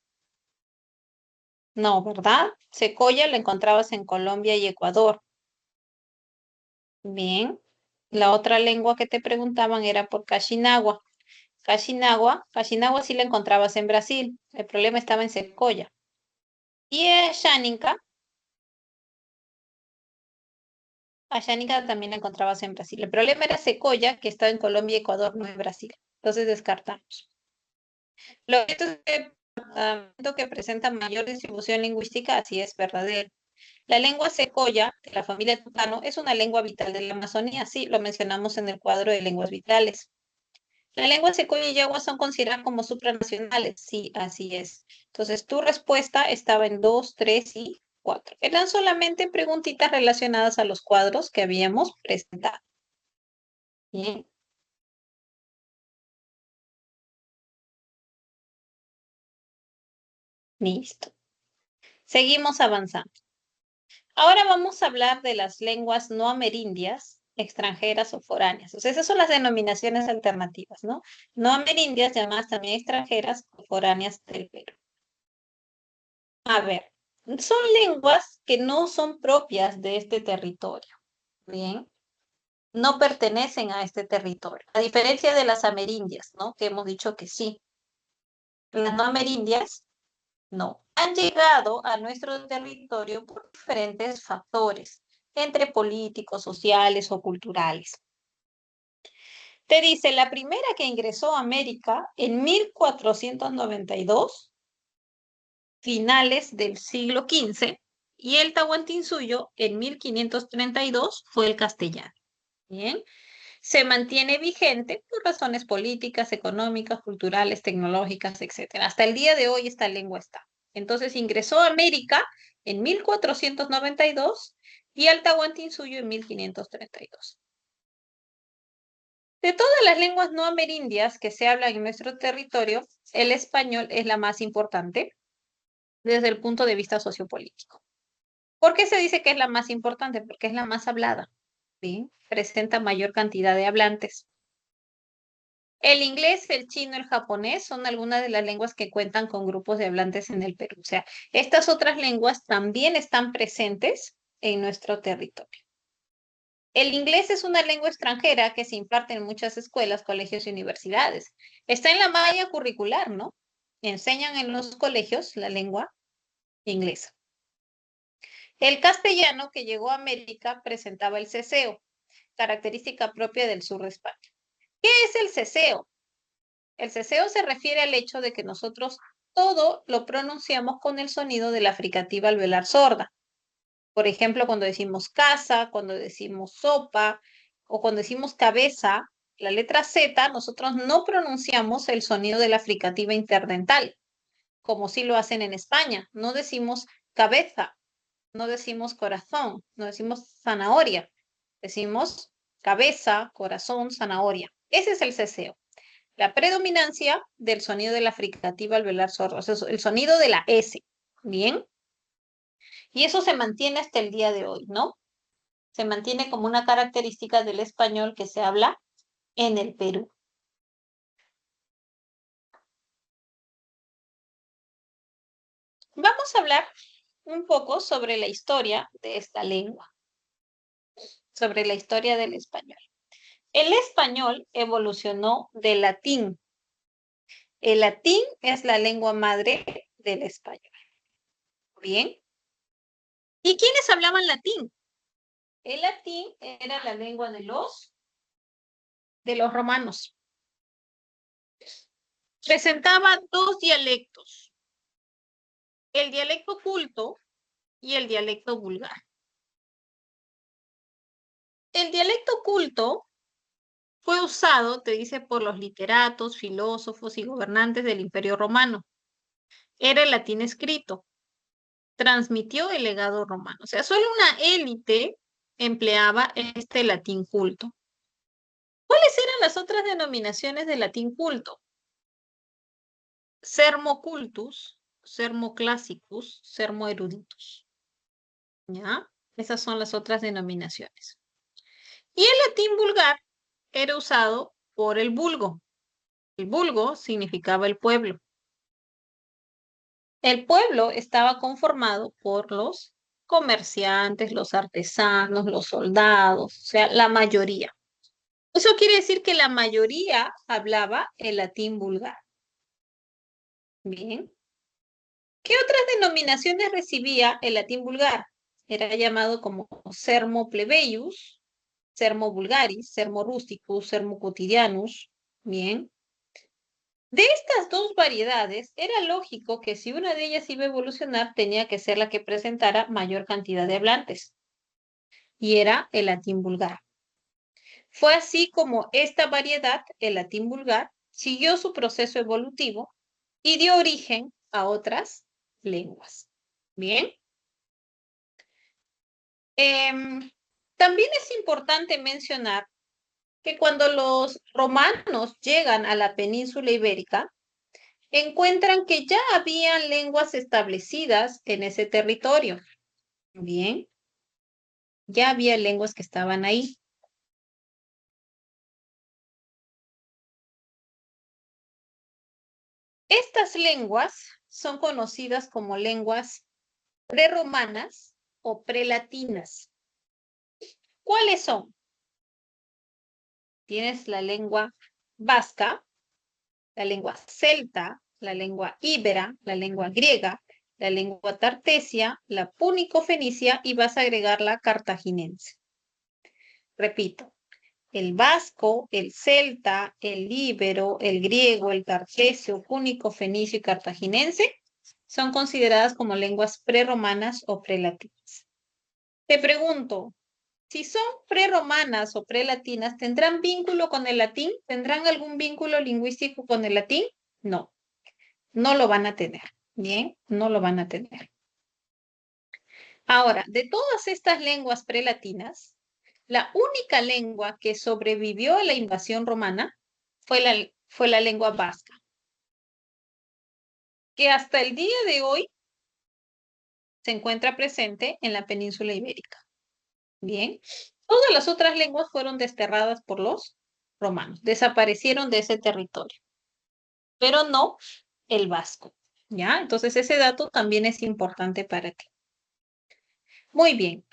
no, ¿verdad? Secoya la encontrabas en Colombia y Ecuador. Bien. La otra lengua que te preguntaban era por cachinagua. Cachinagua sí la encontrabas en Brasil. El problema estaba en Secoya. Y Ashánica también la encontrabas en Brasil. El problema era Secoya, que estaba en Colombia y Ecuador, no en Brasil. Entonces descartamos. Lo que presenta mayor distribución lingüística, así es verdadero. La lengua secoya de la familia tucano es una lengua vital de la Amazonía, sí, lo mencionamos en el cuadro de lenguas vitales. La lengua secoya y yagua son consideradas como supranacionales, sí, así es. Entonces, tu respuesta estaba en 2, 3 y 4. Eran solamente preguntitas relacionadas a los cuadros que habíamos presentado. Bien, listo. Seguimos avanzando. Ahora vamos a hablar de las lenguas no amerindias, extranjeras o foráneas. O sea, esas son las denominaciones alternativas, ¿no? No amerindias, llamadas también extranjeras o foráneas del Perú. A ver, son lenguas que no son propias de este territorio, ¿bien? No pertenecen a este territorio, a diferencia de las amerindias, ¿no? Que hemos dicho que sí. Las no amerindias, no. Han llegado a nuestro territorio por diferentes factores, entre políticos, sociales o culturales. Te dice, la primera que ingresó a América en 1492, finales del siglo XV, y el Tahuantinsuyo en 1532 fue el castellano. Bien, se mantiene vigente por razones políticas, económicas, culturales, tecnológicas, etcétera. Hasta el día de hoy esta lengua está. Entonces ingresó a América en 1492 y al Tahuantinsuyo en 1532. De todas las lenguas no amerindias que se hablan en nuestro territorio, el español es la más importante desde el punto de vista sociopolítico. ¿Por qué se dice que es la más importante? Porque es la más hablada, ¿sí? Presenta mayor cantidad de hablantes. El inglés, el chino, el japonés son algunas de las lenguas que cuentan con grupos de hablantes en el Perú. O sea, estas otras lenguas también están presentes en nuestro territorio. El inglés es una lengua extranjera que se imparte en muchas escuelas, colegios y universidades. Está en la malla curricular, ¿no? Enseñan en los colegios la lengua inglesa. El castellano que llegó a América presentaba el ceseo, característica propia del sur de España. ¿Qué es el ceseo? El ceseo se refiere al hecho de que nosotros todo lo pronunciamos con el sonido de la fricativa alveolar sorda. Por ejemplo, cuando decimos casa, cuando decimos sopa o cuando decimos cabeza, la letra Z, nosotros no pronunciamos el sonido de la fricativa interdental, como sí lo hacen en España. No decimos cabeza, no decimos corazón, no decimos zanahoria, decimos cabeza, corazón, zanahoria. Ese es el ceseo. La predominancia del sonido de la fricativa alveolar sorda, o sea, el sonido de la S. Bien. Y eso se mantiene hasta el día de hoy, ¿no? Se mantiene como una característica del español que se habla en el Perú. Vamos a hablar un poco sobre la historia de esta lengua, sobre la historia del español. El español evolucionó del latín. El latín es la lengua madre del español. Bien. ¿Y quiénes hablaban latín? El latín era la lengua de los romanos. Presentaba dos dialectos, el dialecto culto y el dialecto vulgar. El dialecto culto fue usado, te dice, por los literatos, filósofos y gobernantes del Imperio Romano. Era el latín escrito, transmitió el legado romano. O sea, solo una élite empleaba este latín culto. ¿Cuáles eran las otras denominaciones del latín culto? Sermo cultus, sermo classicus, sermo eruditus. ¿Ya? Esas son las otras denominaciones. Y el latín vulgar era usado por el vulgo. El vulgo significaba el pueblo. El pueblo estaba conformado por los comerciantes, los artesanos, los soldados, o sea, la mayoría. Eso quiere decir que la mayoría hablaba el latín vulgar. Bien. ¿Qué otras denominaciones recibía el latín vulgar? Era llamado como sermo plebeius, sermo vulgaris, sermo rusticus, sermo quotidianus. Bien. De estas dos variedades, era lógico que si una de ellas iba a evolucionar, tenía que ser la que presentara mayor cantidad de hablantes, y era el latín vulgar. Fue así como esta variedad, el latín vulgar, siguió su proceso evolutivo y dio origen a otras lenguas. Bien. También es importante mencionar que cuando los romanos llegan a la península ibérica, encuentran que ya habían lenguas establecidas en ese territorio. Bien, ya había lenguas que estaban ahí. Estas lenguas son conocidas como lenguas preromanas o prelatinas. ¿Cuáles son? Tienes la lengua vasca, la lengua celta, la lengua íbera, la lengua griega, la lengua tartesia, la púnico-fenicia y vas a agregar la cartaginense. Repito, el vasco, el celta, el íbero, el griego, el tartesio, púnico, fenicio y cartaginense son consideradas como lenguas preromanas o prelatinas. Te pregunto, si son preromanas o prelatinas, ¿tendrán vínculo con el latín? ¿Tendrán algún vínculo lingüístico con el latín? No, no lo van a tener. Bien, no lo van a tener. Ahora, de todas estas lenguas prelatinas, la única lengua que sobrevivió a la invasión romana fue la lengua vasca, que hasta el día de hoy se encuentra presente en la península ibérica. Bien, todas las otras lenguas fueron desterradas por los romanos, desaparecieron de ese territorio, pero no el vasco. ¿Ya? Entonces ese dato también es importante para ti. Muy bien.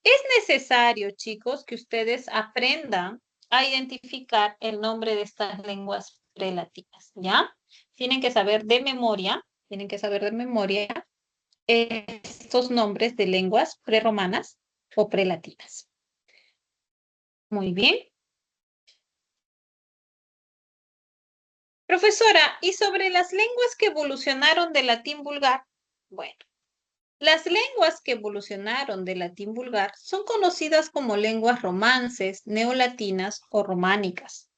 Es necesario, chicos, que ustedes aprendan a identificar el nombre de estas lenguas prelatinas, ¿ya? Tienen que saber de memoria estos nombres de lenguas preromanas o prelatinas. Muy bien. Profesora, ¿y sobre las lenguas que evolucionaron del latín vulgar? Bueno, las lenguas que evolucionaron del latín vulgar son conocidas como lenguas romances, neolatinas o románicas.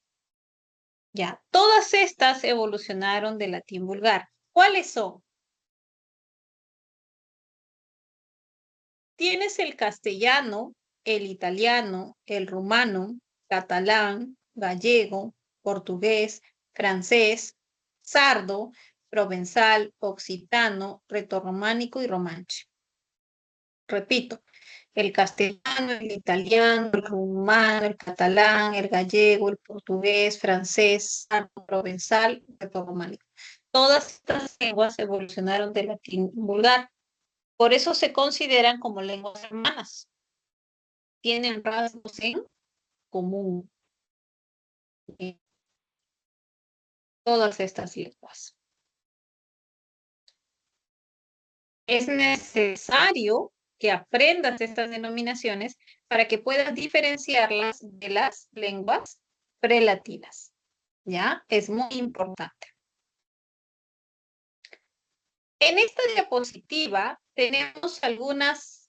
Ya, todas estas evolucionaron del latín vulgar. ¿Cuáles son? Tienes el castellano, el italiano, el rumano, catalán, gallego, portugués, francés, sardo, provenzal, occitano, retorrománico y romanche. Repito, el castellano, el italiano, el rumano, el catalán, el gallego, el portugués, francés, sardo, provenzal, retorrománico. Todas estas lenguas evolucionaron del latín vulgar. Por eso se consideran como lenguas hermanas. Tienen rasgos en común. Todas estas lenguas. Es necesario que aprendas estas denominaciones para que puedas diferenciarlas de las lenguas prelatinas. ¿Ya? Es muy importante. En esta diapositiva tenemos algunos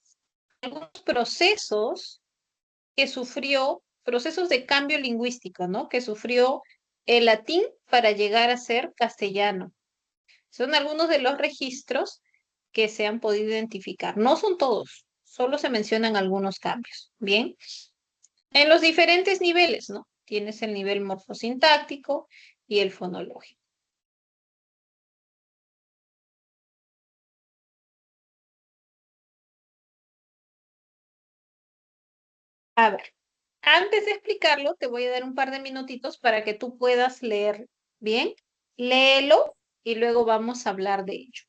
procesos que sufrió, procesos de cambio lingüístico, ¿no? Que sufrió el latín para llegar a ser castellano. Son algunos de los registros que se han podido identificar. No son todos, solo se mencionan algunos cambios. Bien, en los diferentes niveles, ¿no? Tienes el nivel morfosintáctico y el fonológico. A ver, antes de explicarlo, te voy a dar un par de minutitos para que tú puedas leer bien. Léelo y luego vamos a hablar de ello.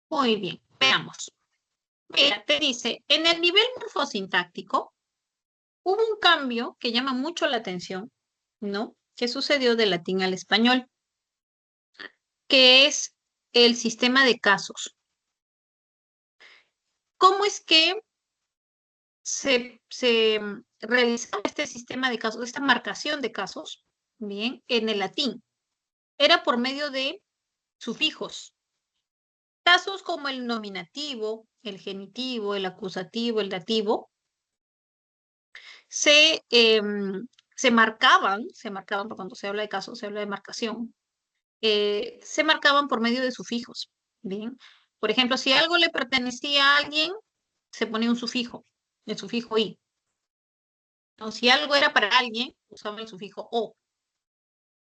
Muy bien, veamos. Mira, te dice, en el nivel morfosintáctico hubo un cambio que llama mucho la atención, ¿no? Que sucedió del latín al español, que es el sistema de casos. ¿Cómo es que se realizaba este sistema de casos, esta marcación de casos, bien, en el latín? Era por medio de sufijos. Casos como el nominativo, el genitivo, el acusativo, el dativo, se, se marcaban, por cuando se habla de casos, se habla de marcación, se marcaban por medio de sufijos. Bien, por ejemplo, si algo le pertenecía a alguien, se ponía un sufijo, el sufijo i. O si algo era para alguien, usaba el sufijo o.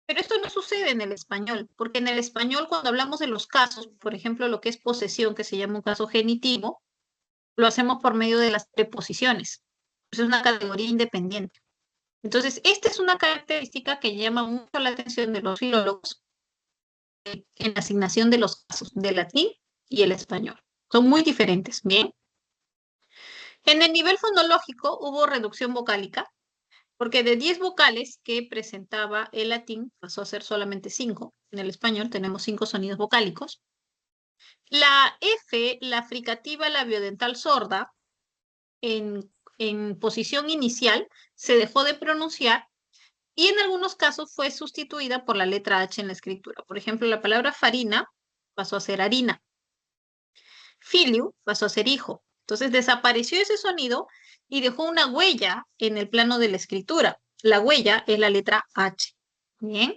Pero esto no sucede en el español, porque en el español cuando hablamos de los casos, por ejemplo, lo que es posesión, que se llama un caso genitivo, lo hacemos por medio de las preposiciones. Es una categoría independiente. Entonces, esta es una característica que llama mucho la atención de los filólogos en la asignación de los casos del latín y el español. Son muy diferentes, ¿bien? En el nivel fonológico hubo reducción vocálica, porque de 10 vocales que presentaba el latín pasó a ser solamente 5. En el español tenemos 5 sonidos vocálicos. La F, la fricativa labiodental sorda, en posición inicial, se dejó de pronunciar y en algunos casos fue sustituida por la letra H en la escritura. Por ejemplo, la palabra farina pasó a ser harina. Filiu pasó a ser hijo. Entonces desapareció ese sonido y dejó una huella en el plano de la escritura. La huella es la letra H. Bien.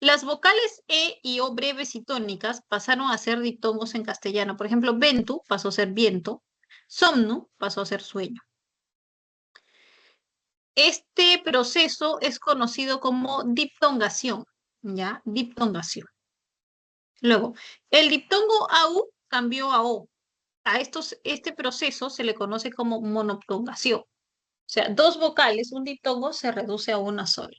Las vocales E y O breves y tónicas pasaron a ser diptongos en castellano. Por ejemplo, ventu pasó a ser viento, somnu pasó a ser sueño. Este proceso es conocido como diptongación, ¿ya? Diptongación. Luego, el diptongo AU cambió a O. Este proceso se le conoce como monoptongación. O sea, dos vocales, un diptongo se reduce a una sola.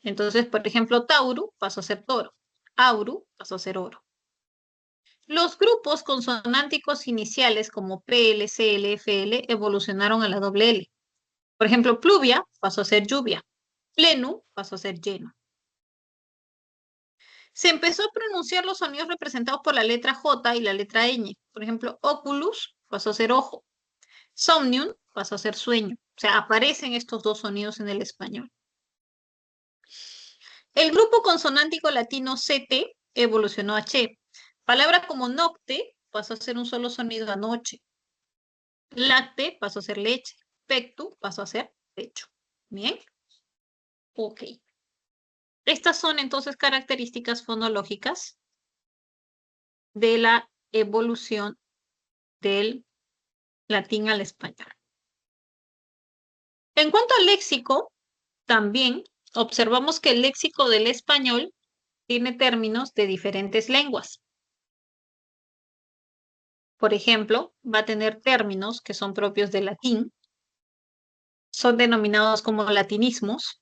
Entonces, por ejemplo, Tauru pasó a ser toro, Auru pasó a ser oro. Los grupos consonánticos iniciales como PL, CL, FL evolucionaron a la doble L. Por ejemplo, pluvia pasó a ser lluvia, plenu pasó a ser lleno. Se empezó a pronunciar los sonidos representados por la letra J y la letra ñ. Por ejemplo, oculus pasó a ser ojo, somnium pasó a ser sueño. O sea, aparecen estos dos sonidos en el español. El grupo consonántico latino CT evolucionó a che. Palabra como nocte pasó a ser un solo sonido anoche. Lacte pasó a ser leche. Pectu pasó a ser pecho. Bien. Ok. Estas son entonces características fonológicas de la evolución del latín al español. En cuanto al léxico, también observamos que el léxico del español tiene términos de diferentes lenguas. Por ejemplo, va a tener términos que son propios del latín, son denominados como latinismos.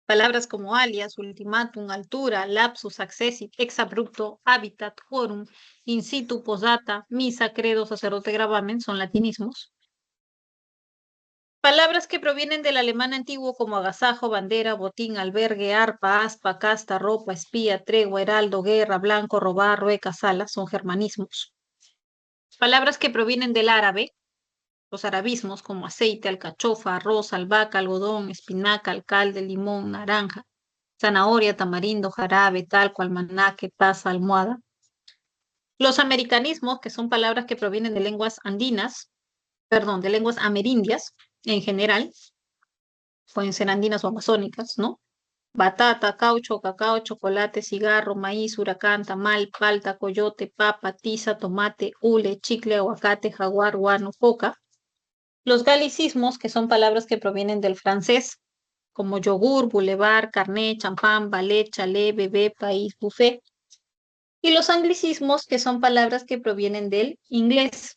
Palabras como alias, ultimátum, altura, lapsus, accessit, exabrupto, hábitat, quorum, in situ, posdata, misa, credo, sacerdote, gravamen son latinismos. Palabras que provienen del alemán antiguo como agasajo, bandera, botín, albergue, arpa, aspa, casta, ropa, espía, tregua, heraldo, guerra, blanco, robar, rueca, sala son germanismos. Palabras que provienen del árabe, los arabismos como aceite, alcachofa, arroz, albahaca, algodón, espinaca, alcalde, limón, naranja, zanahoria, tamarindo, jarabe, talco, almanaque, taza, almohada. Los americanismos, que son palabras que provienen de lenguas andinas, perdón, de lenguas amerindias en general, pueden ser andinas o amazónicas, ¿no? Batata, caucho, cacao, chocolate, cigarro, maíz, huracán, tamal, palta, coyote, papa, tiza, tomate, hule, chicle, aguacate, jaguar, guano, coca. Los galicismos, que son palabras que provienen del francés, como yogur, boulevard, carnet, champán, ballet, chalet, bebé, país, buffet. Y los anglicismos, que son palabras que provienen del inglés,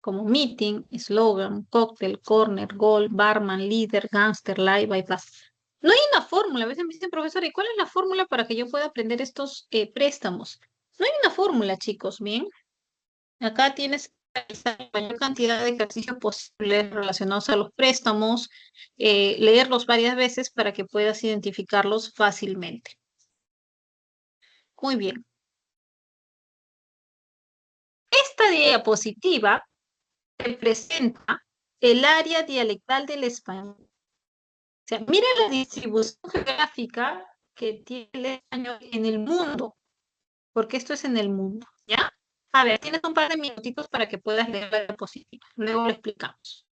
como meeting, slogan, cóctel, corner, goal, barman, líder, gangster, live, bypass. No hay una fórmula. A veces me dicen, profesor, ¿y cuál es la fórmula para que yo pueda aprender estos préstamos? No hay una fórmula, chicos, ¿bien? Acá tienes que realizar la mayor cantidad de ejercicios posibles relacionados a los préstamos, leerlos varias veces para que puedas identificarlos fácilmente. Muy bien. Esta diapositiva te presenta el área dialectal del español. O sea, mira la distribución geográfica que tiene el español en el mundo, porque esto es en el mundo, ¿ya? A ver, tienes un par de minutitos para que puedas leer la diapositiva. Luego lo explicamos.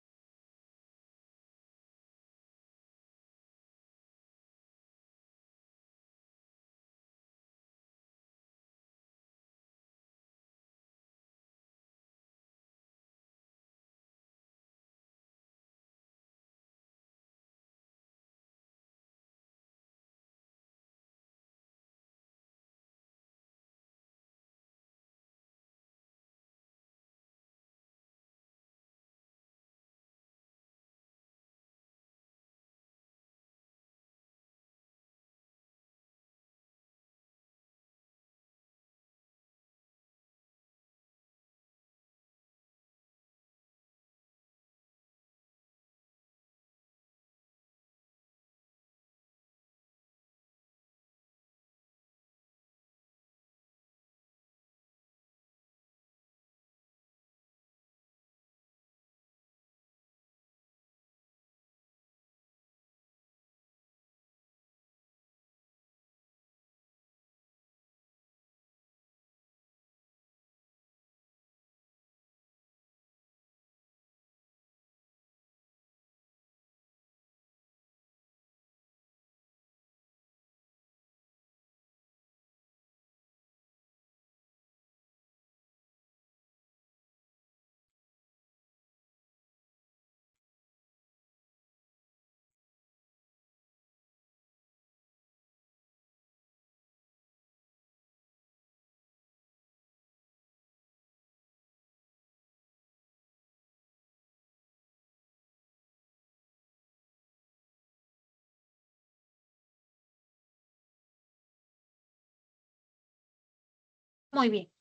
Muy bien.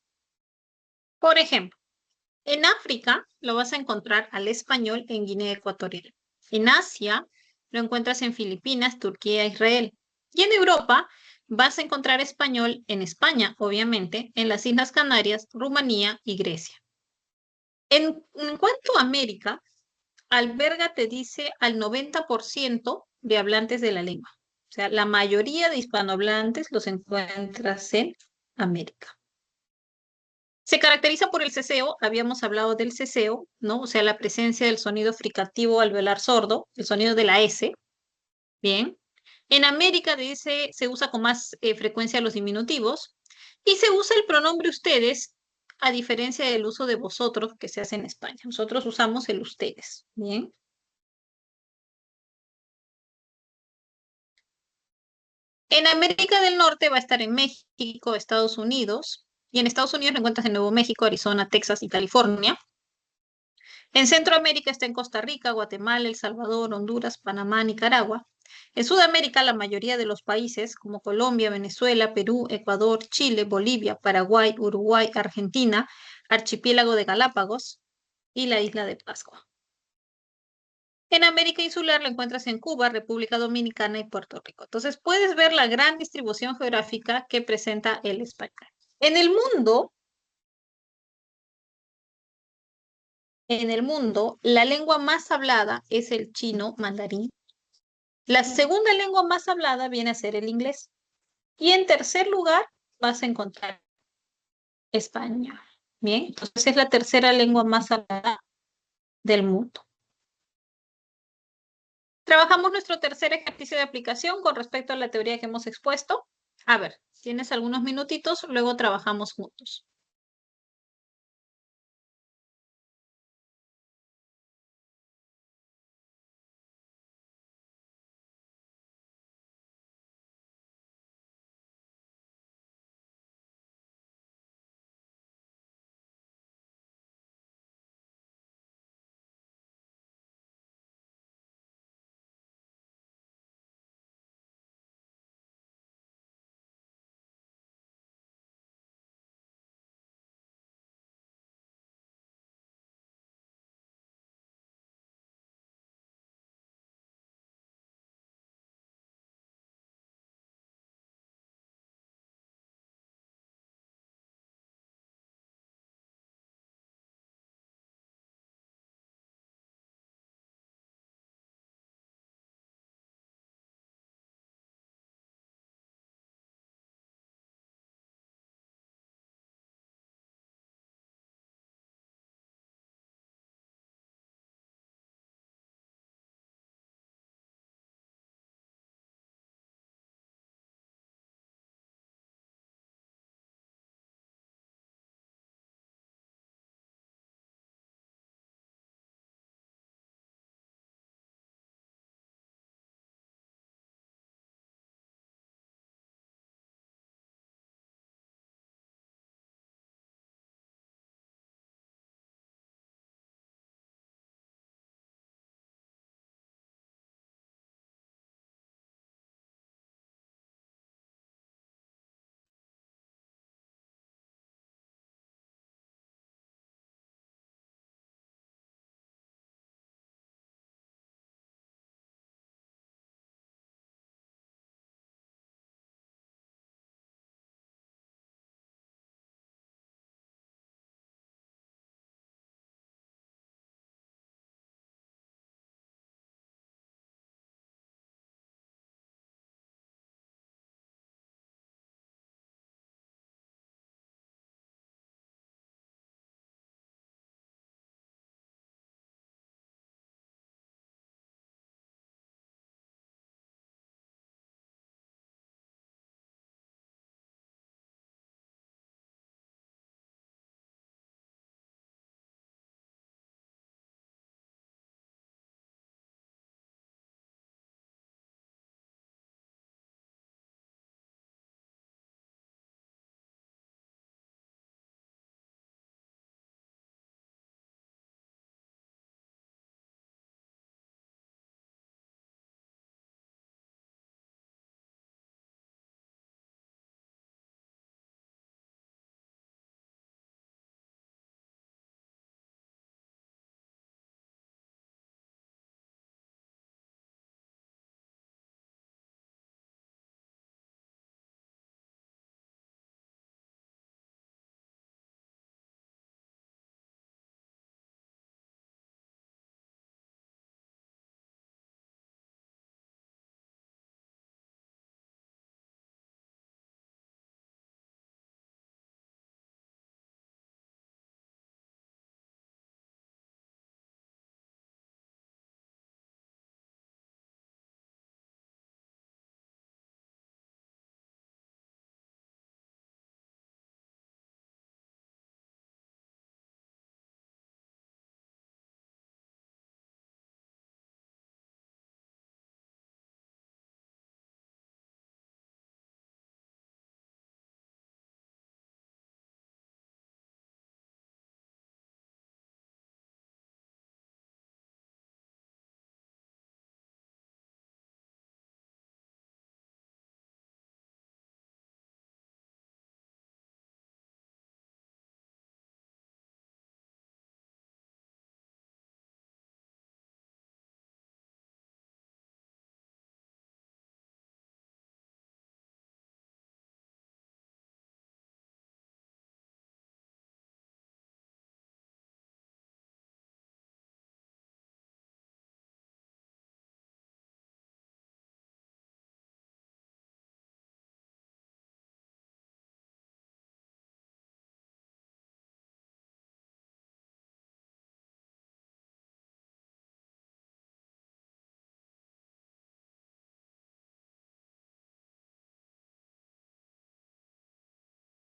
Por ejemplo, en África lo vas a encontrar al español en Guinea Ecuatorial. En Asia lo encuentras en Filipinas, Turquía, Israel. Y en Europa vas a encontrar español en España, obviamente, en las Islas Canarias, Rumanía y Grecia. En cuanto a América, alberga, te dice, al 90% de hablantes de la lengua. O sea, la mayoría de hispanohablantes los encuentras en América. Se caracteriza por el ceseo, habíamos hablado del ceseo, ¿no? O sea, la presencia del sonido fricativo alveolar sordo, el sonido de la S, ¿bien? En América dice, se usa con más frecuencia los diminutivos y se usa el pronombre ustedes, a diferencia del uso de vosotros que se hace en España. Nosotros usamos el ustedes, ¿bien? En América del Norte va a estar en México, Estados Unidos, y en Estados Unidos lo encuentras en Nuevo México, Arizona, Texas y California. En Centroamérica está en Costa Rica, Guatemala, El Salvador, Honduras, Panamá, Nicaragua. En Sudamérica, la mayoría de los países, como Colombia, Venezuela, Perú, Ecuador, Chile, Bolivia, Paraguay, Uruguay, Argentina, Archipiélago de Galápagos y la isla de Pascua. En América Insular lo encuentras en Cuba, República Dominicana y Puerto Rico. Entonces puedes ver la gran distribución geográfica que presenta el español. En el mundo, en el mundo, la lengua más hablada es el chino mandarín. La segunda lengua más hablada viene a ser el inglés. Y en tercer lugar vas a encontrar español. Bien, entonces es la tercera lengua más hablada del mundo. Trabajamos nuestro tercer ejercicio de aplicación con respecto a la teoría que hemos expuesto. A ver, tienes algunos minutitos, luego trabajamos juntos.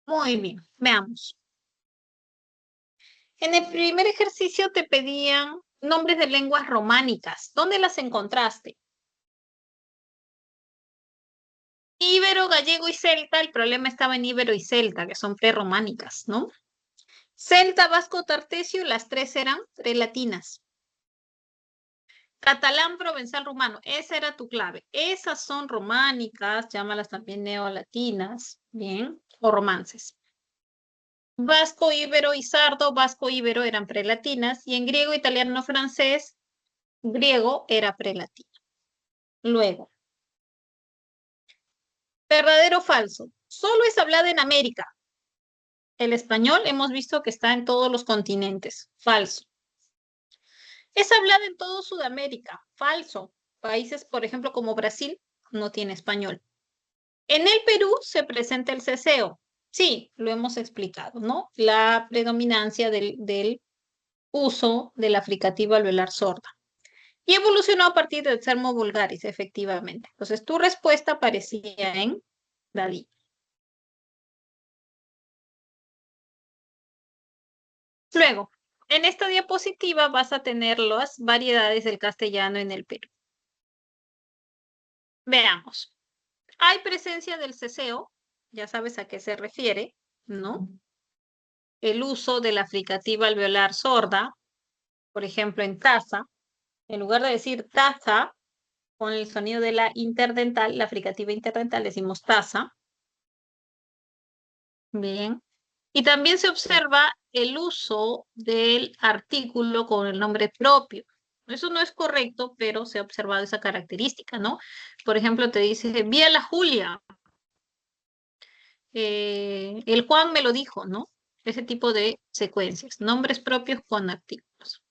Muy bien, veamos. En el primer ejercicio te pedían nombres de lenguas románicas. ¿Dónde las encontraste? Íbero, gallego y celta. El problema estaba en íbero y celta, que son prerrománicas, ¿no? Celta, vasco, tartesio, las tres eran prelatinas. Catalán, provenzal, rumano. Esa era tu clave. Esas son románicas, llámalas también neolatinas, bien, o romances. Vasco, íbero y sardo, vasco, íbero eran prelatinas, y en griego, italiano, francés, griego era prelatino. Luego, verdadero o falso. Solo es hablada en América. El español hemos visto que está en todos los continentes. Falso. Es hablada en todo Sudamérica. Falso. Países, por ejemplo, como Brasil, no tiene español. En el Perú se presenta el ceseo. Sí, lo hemos explicado, ¿no? La predominancia del uso de la fricativa alveolar sorda. Y evolucionó a partir del sermo vulgaris, efectivamente. Entonces, tu respuesta aparecía en David. Luego, en esta diapositiva vas a tener las variedades del castellano en el Perú. Veamos. Hay presencia del ceseo, ya sabes a qué se refiere, ¿no? El uso de la fricativa alveolar sorda, por ejemplo, en taza, en lugar de decir taza, con el sonido de la interdental, la fricativa interdental, decimos taza. Bien. Y también se observa el uso del artículo con el nombre propio. Eso no es correcto, pero se ha observado esa característica, ¿no? Por ejemplo, te dice, vi a la Julia, el Juan me lo dijo, ¿no? Ese tipo de secuencias, nombres propios con artículos.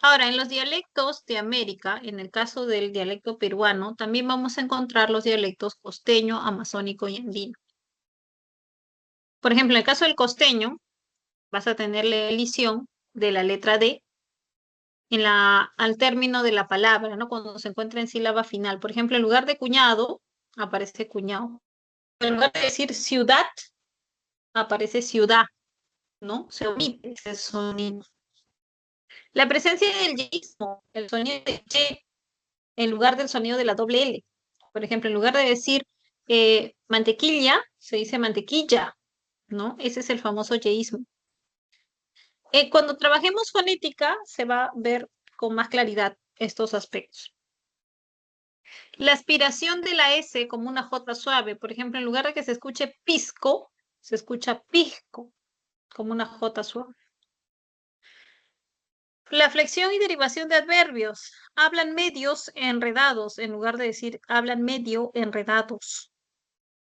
Ahora, en los dialectos de América, en el caso del dialecto peruano, también vamos a encontrar los dialectos costeño, amazónico y andino. Por ejemplo, en el caso del costeño, vas a tener la elisión de la letra D al término de la palabra, ¿no? Cuando se encuentra en sílaba final. Por ejemplo, en lugar de cuñado, aparece cuñado. En lugar de decir ciudad, aparece ciudad, ¿no? Se omite ese sonido. La presencia del yismo, el sonido de Y, en lugar del sonido de la doble L. Por ejemplo, en lugar de decir mantequilla, se dice mantequilla, ¿no? Ese es el famoso yeísmo. Cuando trabajemos fonética, se va a ver con más claridad estos aspectos. La aspiración de la S como una J suave, por ejemplo, en lugar de que se escuche pisco, se escucha pisco como una J suave. La flexión y derivación de adverbios. Hablan medios enredados, en lugar de decir hablan medio enredados.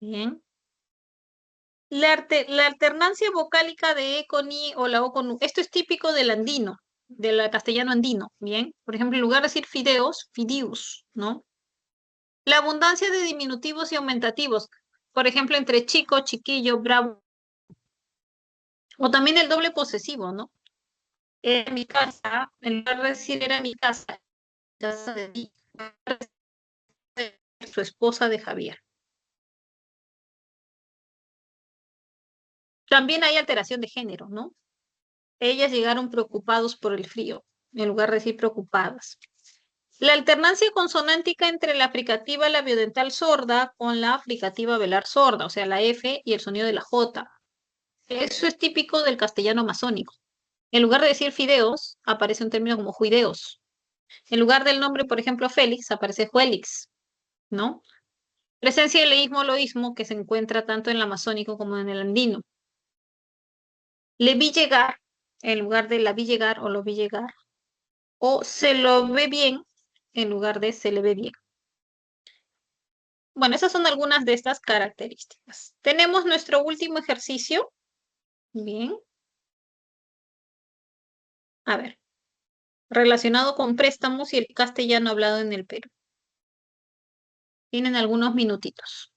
Bien. La alternancia vocálica de E con I o la O con U. Esto es típico del andino, del castellano andino. Bien. Por ejemplo, en lugar de decir fideos, fidius, ¿no? La abundancia de diminutivos y aumentativos. Por ejemplo, entre chico, chiquillo, bravo. O también el doble posesivo, ¿no? Era mi casa, en lugar de decir era mi casa de ti, su esposa de Javier. También hay alteración de género, ¿no? Ellas llegaron preocupados por el frío, en lugar de decir preocupadas. La alternancia consonántica entre la fricativa labiodental sorda con la fricativa velar sorda, o sea, la F y el sonido de la J. Eso es típico del castellano masónico. En lugar de decir fideos, aparece un término como juideos. En lugar del nombre, por ejemplo, Félix, aparece Juélix, ¿no? Presencia del leísmo-loísmo que se encuentra tanto en el amazónico como en el andino. Le vi llegar, en lugar de la vi llegar o lo vi llegar. O se lo ve bien, en lugar de se le ve bien. Bueno, esas son algunas de estas características. Tenemos nuestro último ejercicio. Bien. A ver, relacionado con préstamos y el castellano hablado en el Perú. Tienen algunos minutitos.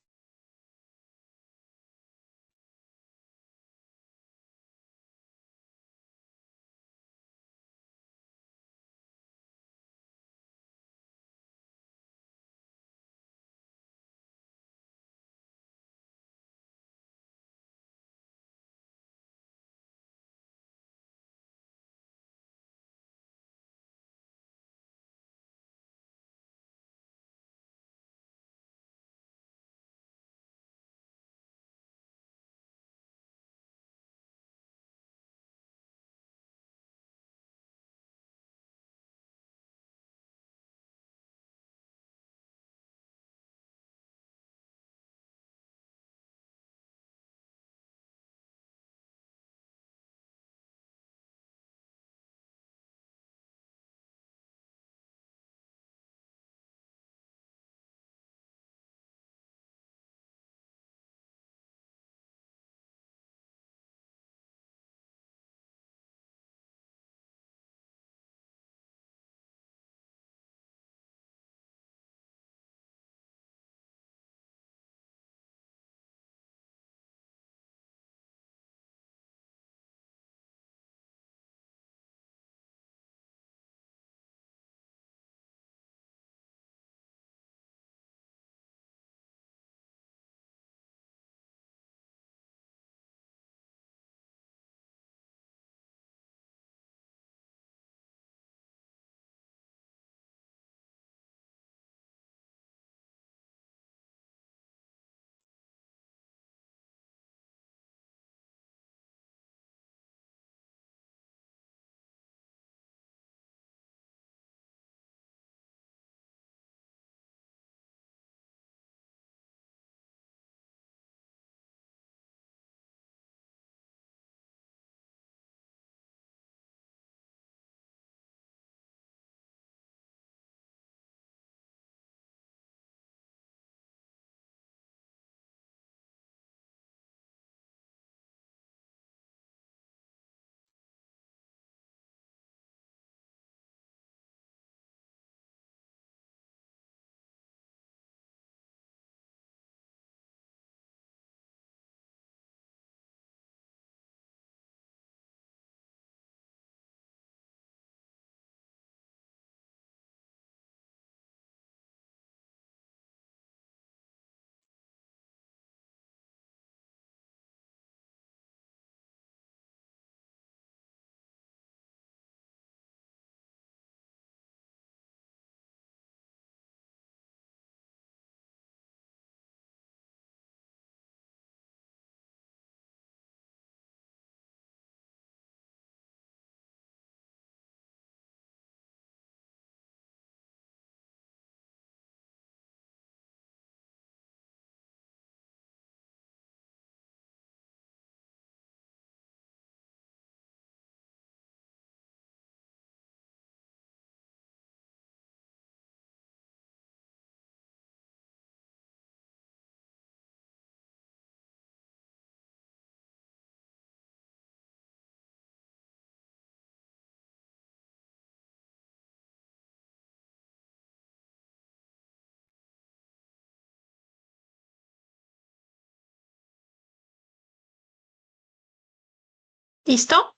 ¿Listo?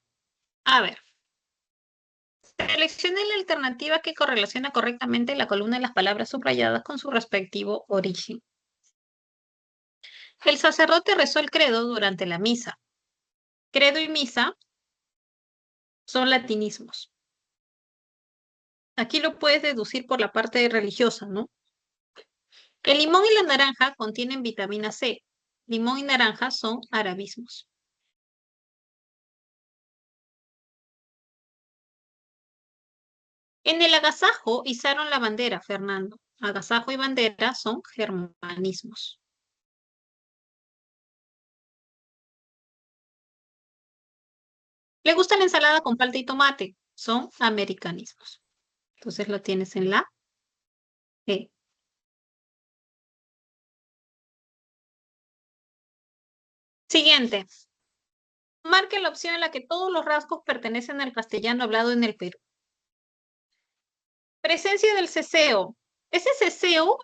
A ver, seleccione la alternativa que correlaciona correctamente la columna de las palabras subrayadas con su respectivo origen. El sacerdote rezó el credo durante la misa. Credo y misa son latinismos. Aquí lo puedes deducir por la parte religiosa, ¿no? El limón y la naranja contienen vitamina C. Limón y naranja son arabismos. En el agasajo izaron la bandera, Fernando. Agasajo y bandera son germanismos. Le gusta la ensalada con palta y tomate. Son americanismos. Entonces lo tienes en la E. Siguiente. Marque la opción en la que todos los rasgos pertenecen al castellano hablado en el Perú. Presencia del ceseo. Ese ceseo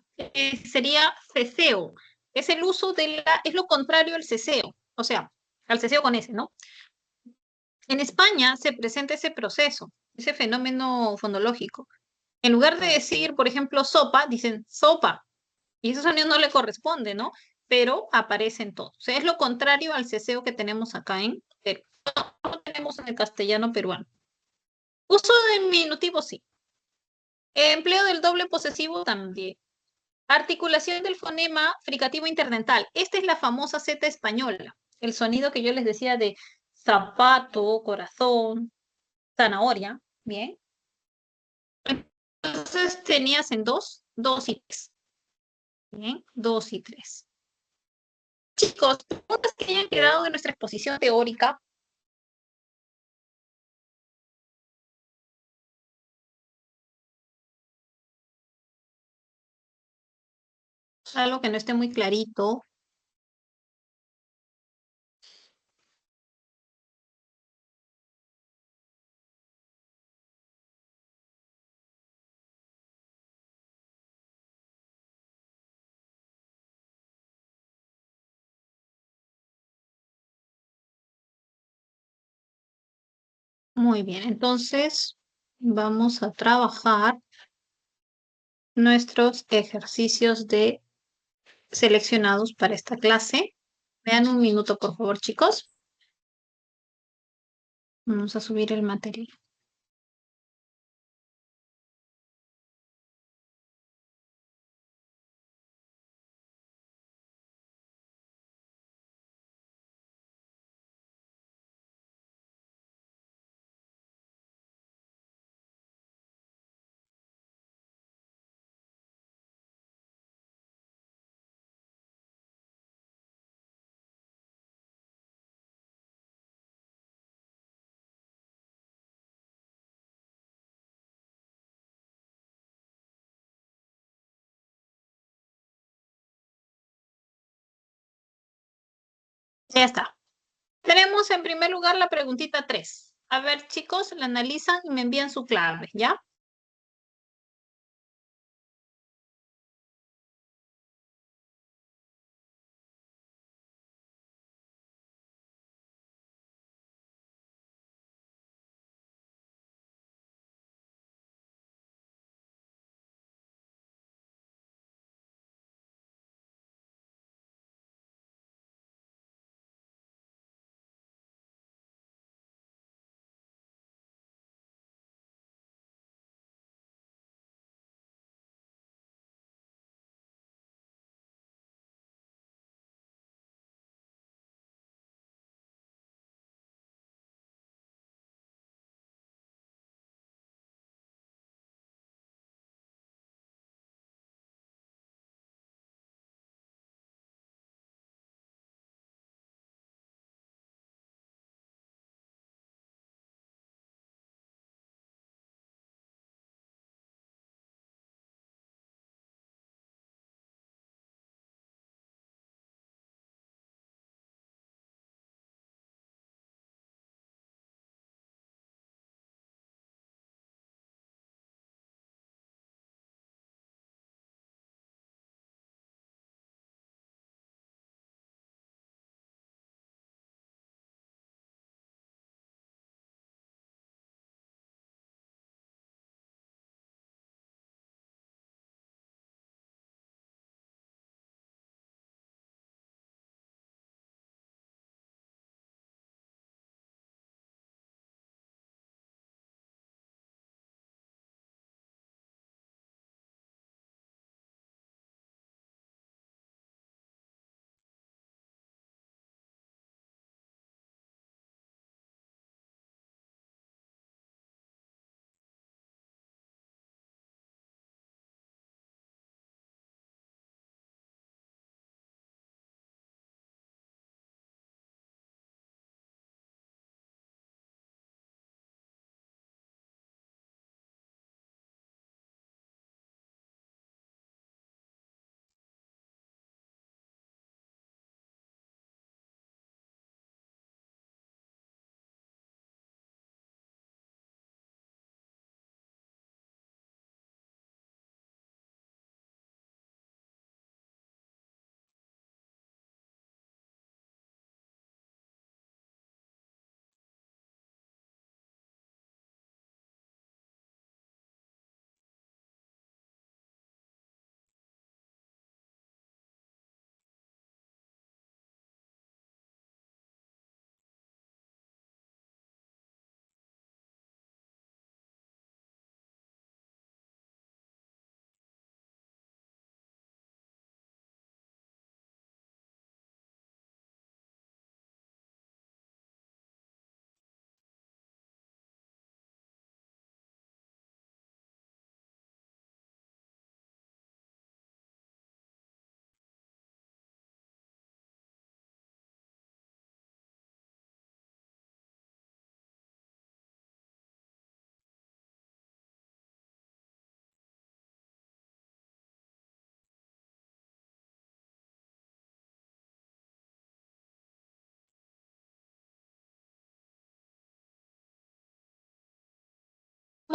sería ceseo. Es el uso de la, es lo contrario al ceseo. O sea, al ceseo con S, ¿no? En España se presenta ese proceso, ese fenómeno fonológico. En lugar de decir, por ejemplo, sopa, dicen sopa. Y ese sonido no le corresponde, ¿no? Pero aparece en todo. O sea, es lo contrario al ceseo que tenemos acá en Perú. No lo tenemos en el castellano peruano. Uso de diminutivo, sí. Empleo del doble posesivo también. Articulación del fonema fricativo interdental. Esta es la famosa Z española. El sonido que yo les decía de zapato, corazón, zanahoria. Bien. Entonces tenías en dos y tres. Bien, dos y tres. Chicos, preguntas que hayan quedado de nuestra exposición teórica. Algo que no esté muy clarito. Muy bien, entonces vamos a trabajar nuestros ejercicios de seleccionados para esta clase. Vean un minuto, por favor, chicos. Vamos a subir el material. Ya está. Tenemos en primer lugar la preguntita 3. A ver, chicos, la analizan y me envían su clave, ¿ya?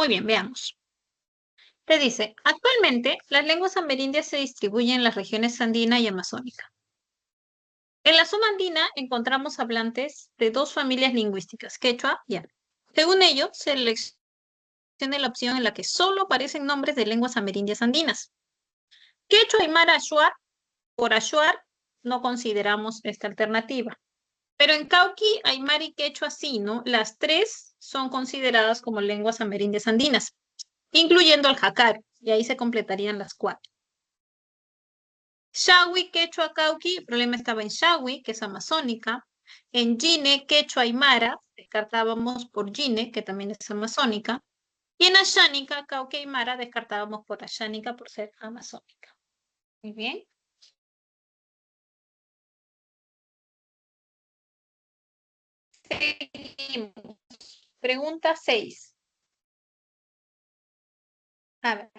Muy bien, veamos. Te dice, actualmente las lenguas amerindias se distribuyen en las regiones andina y amazónica. En la zona andina encontramos hablantes de dos familias lingüísticas, quechua y árabe. Según ello, seleccione la opción en la que solo aparecen nombres de lenguas amerindias andinas. Quechua, aymara, achuar, por achuar no consideramos esta alternativa. Pero en Cauqui, aymara y quechua sí, ¿no? Las tres son consideradas como lenguas amerindias andinas, incluyendo el jacar, y ahí se completarían las cuatro. Shawi, quechua, cauqui, el problema estaba en Shawi, que es amazónica. En Gine, quechua, aymara, descartábamos por Gine, que también es amazónica. Y en Ashánica, cauqui, aymara, descartábamos por Ashánica por ser amazónica. Muy bien. Seguimos. Pregunta 6. A ver.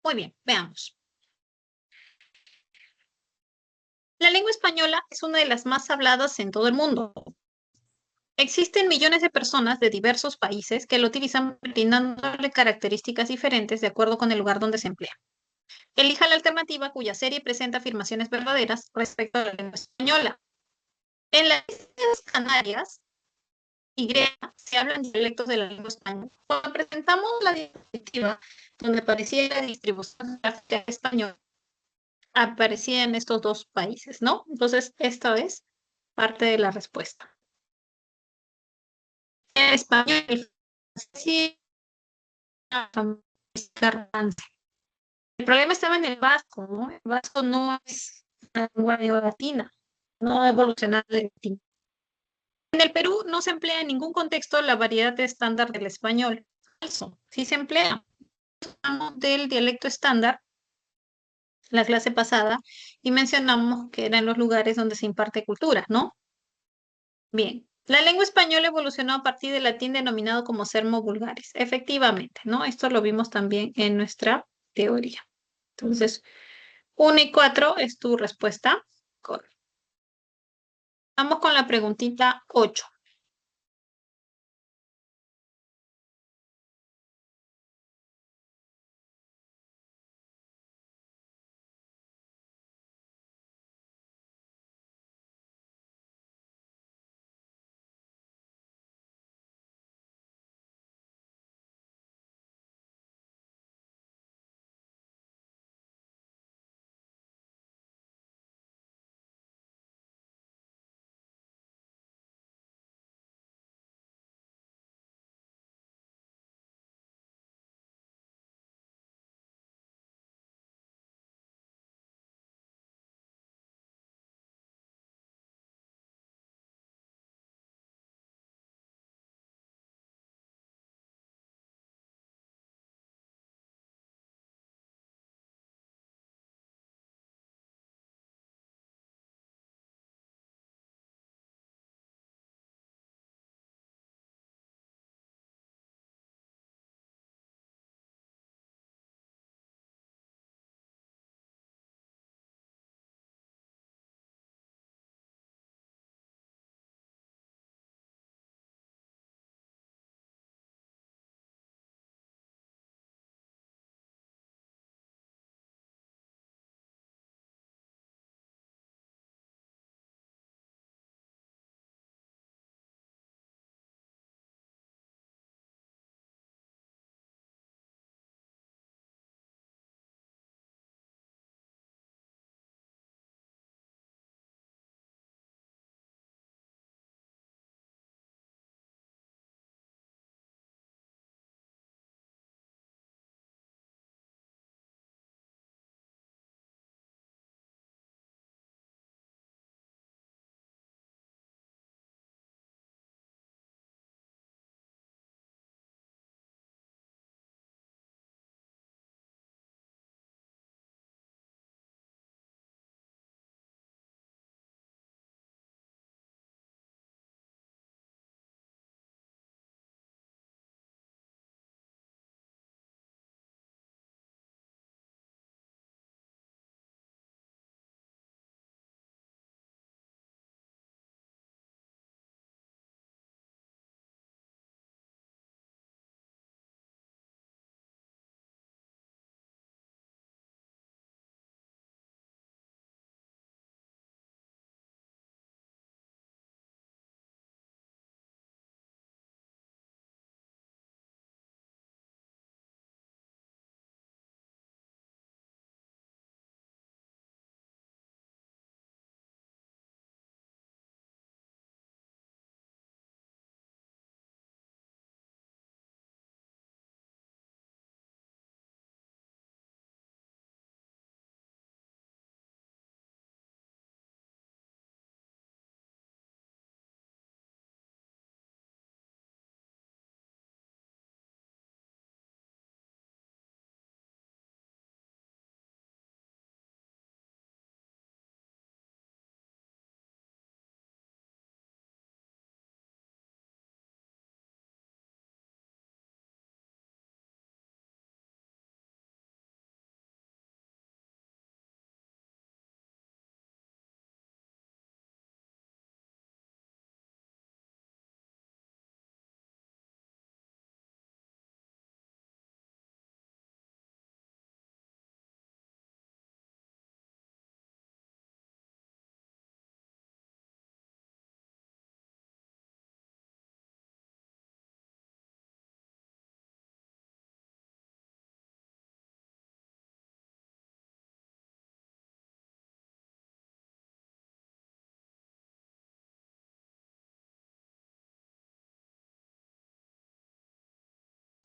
Muy bien, veamos. La lengua española es una de las más habladas en todo el mundo. Existen millones de personas de diversos países que lo utilizan brindándole características diferentes de acuerdo con el lugar donde se emplea. Elija la alternativa cuya serie presenta afirmaciones verdaderas respecto a la lengua española. En las Islas Canarias y se hablan dialectos de la lengua española. Cuando presentamos la diapositiva donde aparecía la distribución geográfica española, aparecía en estos dos países, ¿no? Entonces, esta es parte de la respuesta. En español, sí, el problema estaba en el vasco, ¿no? El vasco no es una lengua neolatina, no ha evolucionado de latín. En el Perú no se emplea en ningún contexto la variedad estándar del español. Falso, sí se emplea. Hablamos del dialecto estándar la clase pasada y mencionamos que eran los lugares donde se imparte cultura, ¿no? Bien. La lengua española evolucionó a partir del latín denominado como sermo vulgaris. Efectivamente, ¿no? Esto lo vimos también en nuestra teoría. Entonces, 1 y 4 es tu respuesta. Correcto. Vamos con la preguntita 8.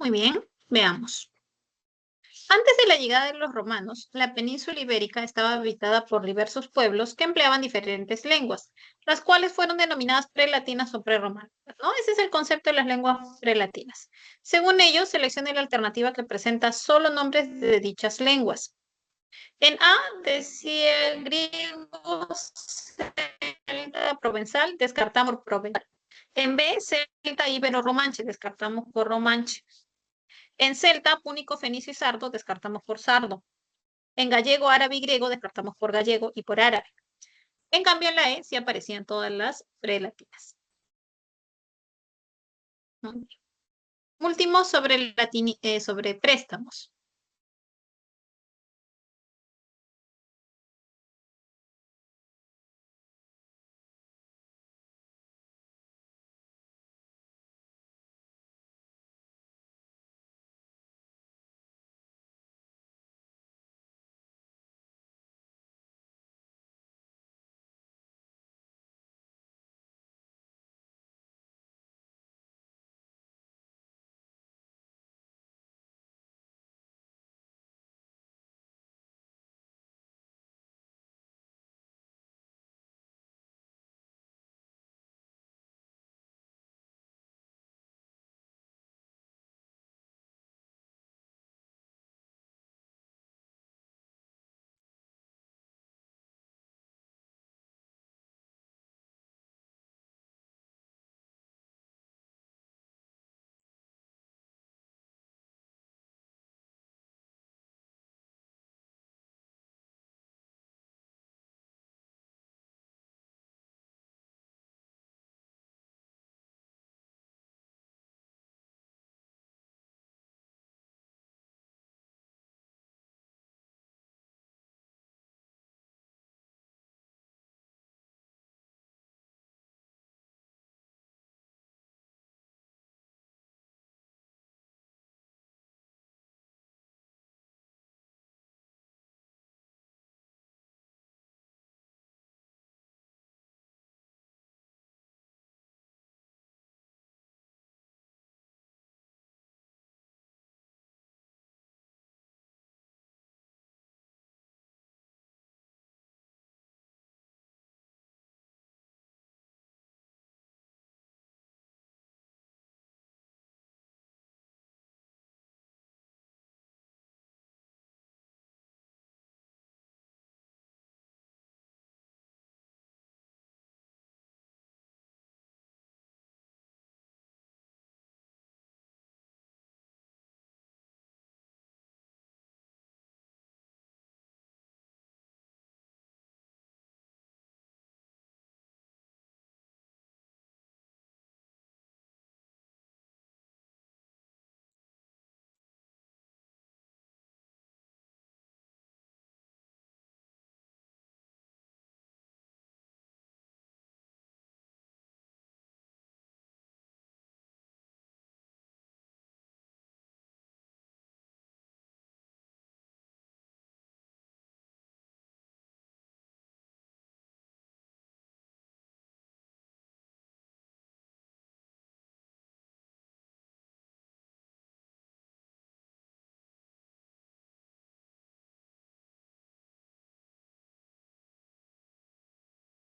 Muy bien, veamos. Antes de la llegada de los romanos, la península ibérica estaba habitada por diversos pueblos que empleaban diferentes lenguas, las cuales fueron denominadas prelatinas o prerromanas, ¿no? Ese es el concepto de las lenguas prelatinas. Según ellos, seleccione la alternativa que presenta solo nombres de dichas lenguas. En A decía el griego, celta, provenzal, descartamos provenzal. En B, celta, ibero, romanche, descartamos por romanche. En celta, púnico, fenicio y sardo, descartamos por sardo. En gallego, árabe y griego, descartamos por gallego y por árabe. En cambio, en la E sí aparecían todas las prelatinas. Último sobre préstamos.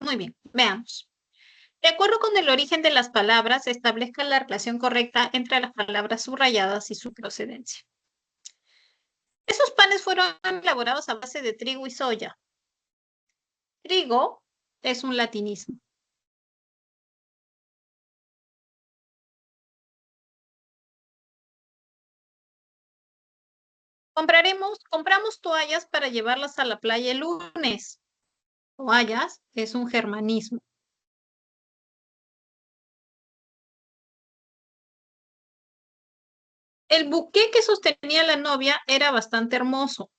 Muy bien, veamos. De acuerdo con el origen de las palabras, establezca la relación correcta entre las palabras subrayadas y su procedencia. Esos panes fueron elaborados a base de trigo y soya. Trigo es un latinismo. Compramos toallas para llevarlas a la playa el lunes. Toallas es un germanismo. El buqué que sostenía la novia era bastante hermoso.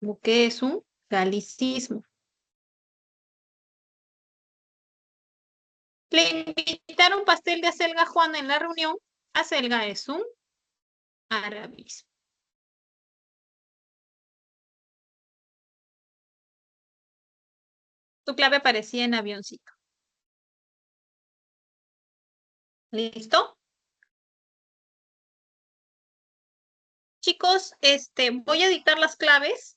Buqué es un galicismo. Le invitaron pastel de acelga a Juana en la reunión. Acelga es un arabismo. Tu clave aparecía en avioncito. ¿Listo? chicos, voy a dictar las claves.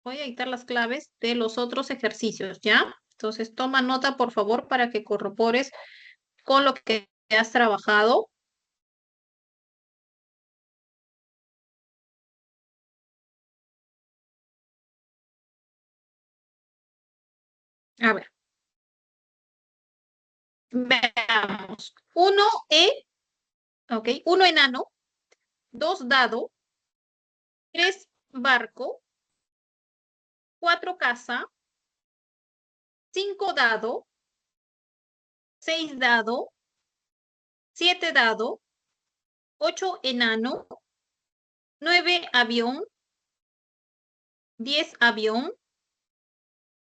Voy a dictar las claves de los otros ejercicios, ¿ya? Entonces, toma nota, por favor, para que corrobores con lo que has trabajado. A ver, veamos. Ok, 1 enano, 2 dado, 3 barco, 4 casa, 5 dado, 6 dado, 7 dado, 8 enano, 9 avión, 10 avión,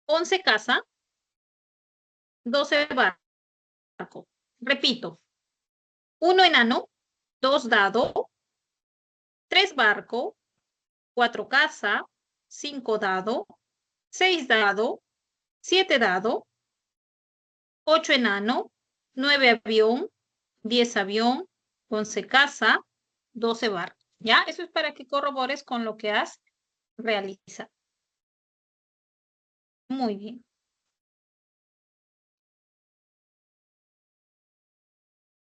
11 casa, 12 barco. Repito, 1 enano, 2 dado, 3 barco, 4 casa, 5 dado, 6 dado, 7 dado, 8 enano, 9 avión, 10 avión, 11 casa, 12 barco. ¿Ya? Eso es para que corrobores con lo que has realizado. Muy bien.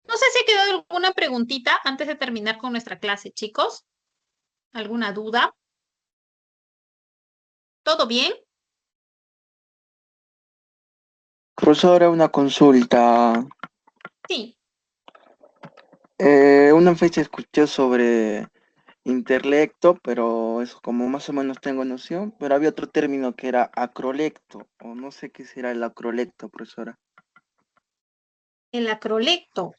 No sé si quedó alguna preguntita antes de terminar con nuestra clase, chicos. ¿Alguna duda? ¿Todo bien? Profesora, una consulta. Sí. Una fecha escuché sobre interlecto, pero eso como más o menos tengo noción, pero había otro término que era acrolecto, o no sé qué será el acrolecto, profesora. El acrolecto.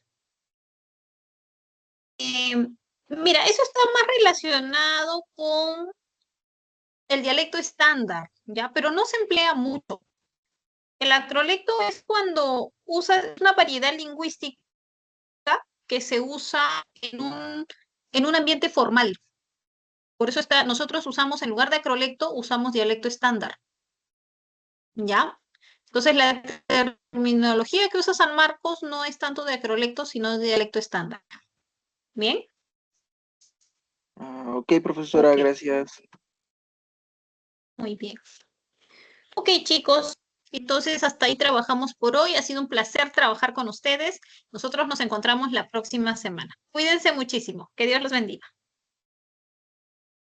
Mira, eso está más relacionado con el dialecto estándar, ¿ya? Pero no se emplea mucho. El acrolecto es cuando usas una variedad lingüística que se usa en un ambiente formal. Por eso nosotros usamos, en lugar de acrolecto, usamos dialecto estándar, ¿ya? Entonces, la terminología que usa San Marcos no es tanto de acrolecto, sino de dialecto estándar. ¿Bien? Ok, profesora, Ok, gracias. muy bien. Ok, chicos, entonces hasta ahí trabajamos por hoy. Ha sido un placer trabajar con ustedes. Nosotros nos encontramos la próxima semana. Cuídense muchísimo. Que Dios los bendiga.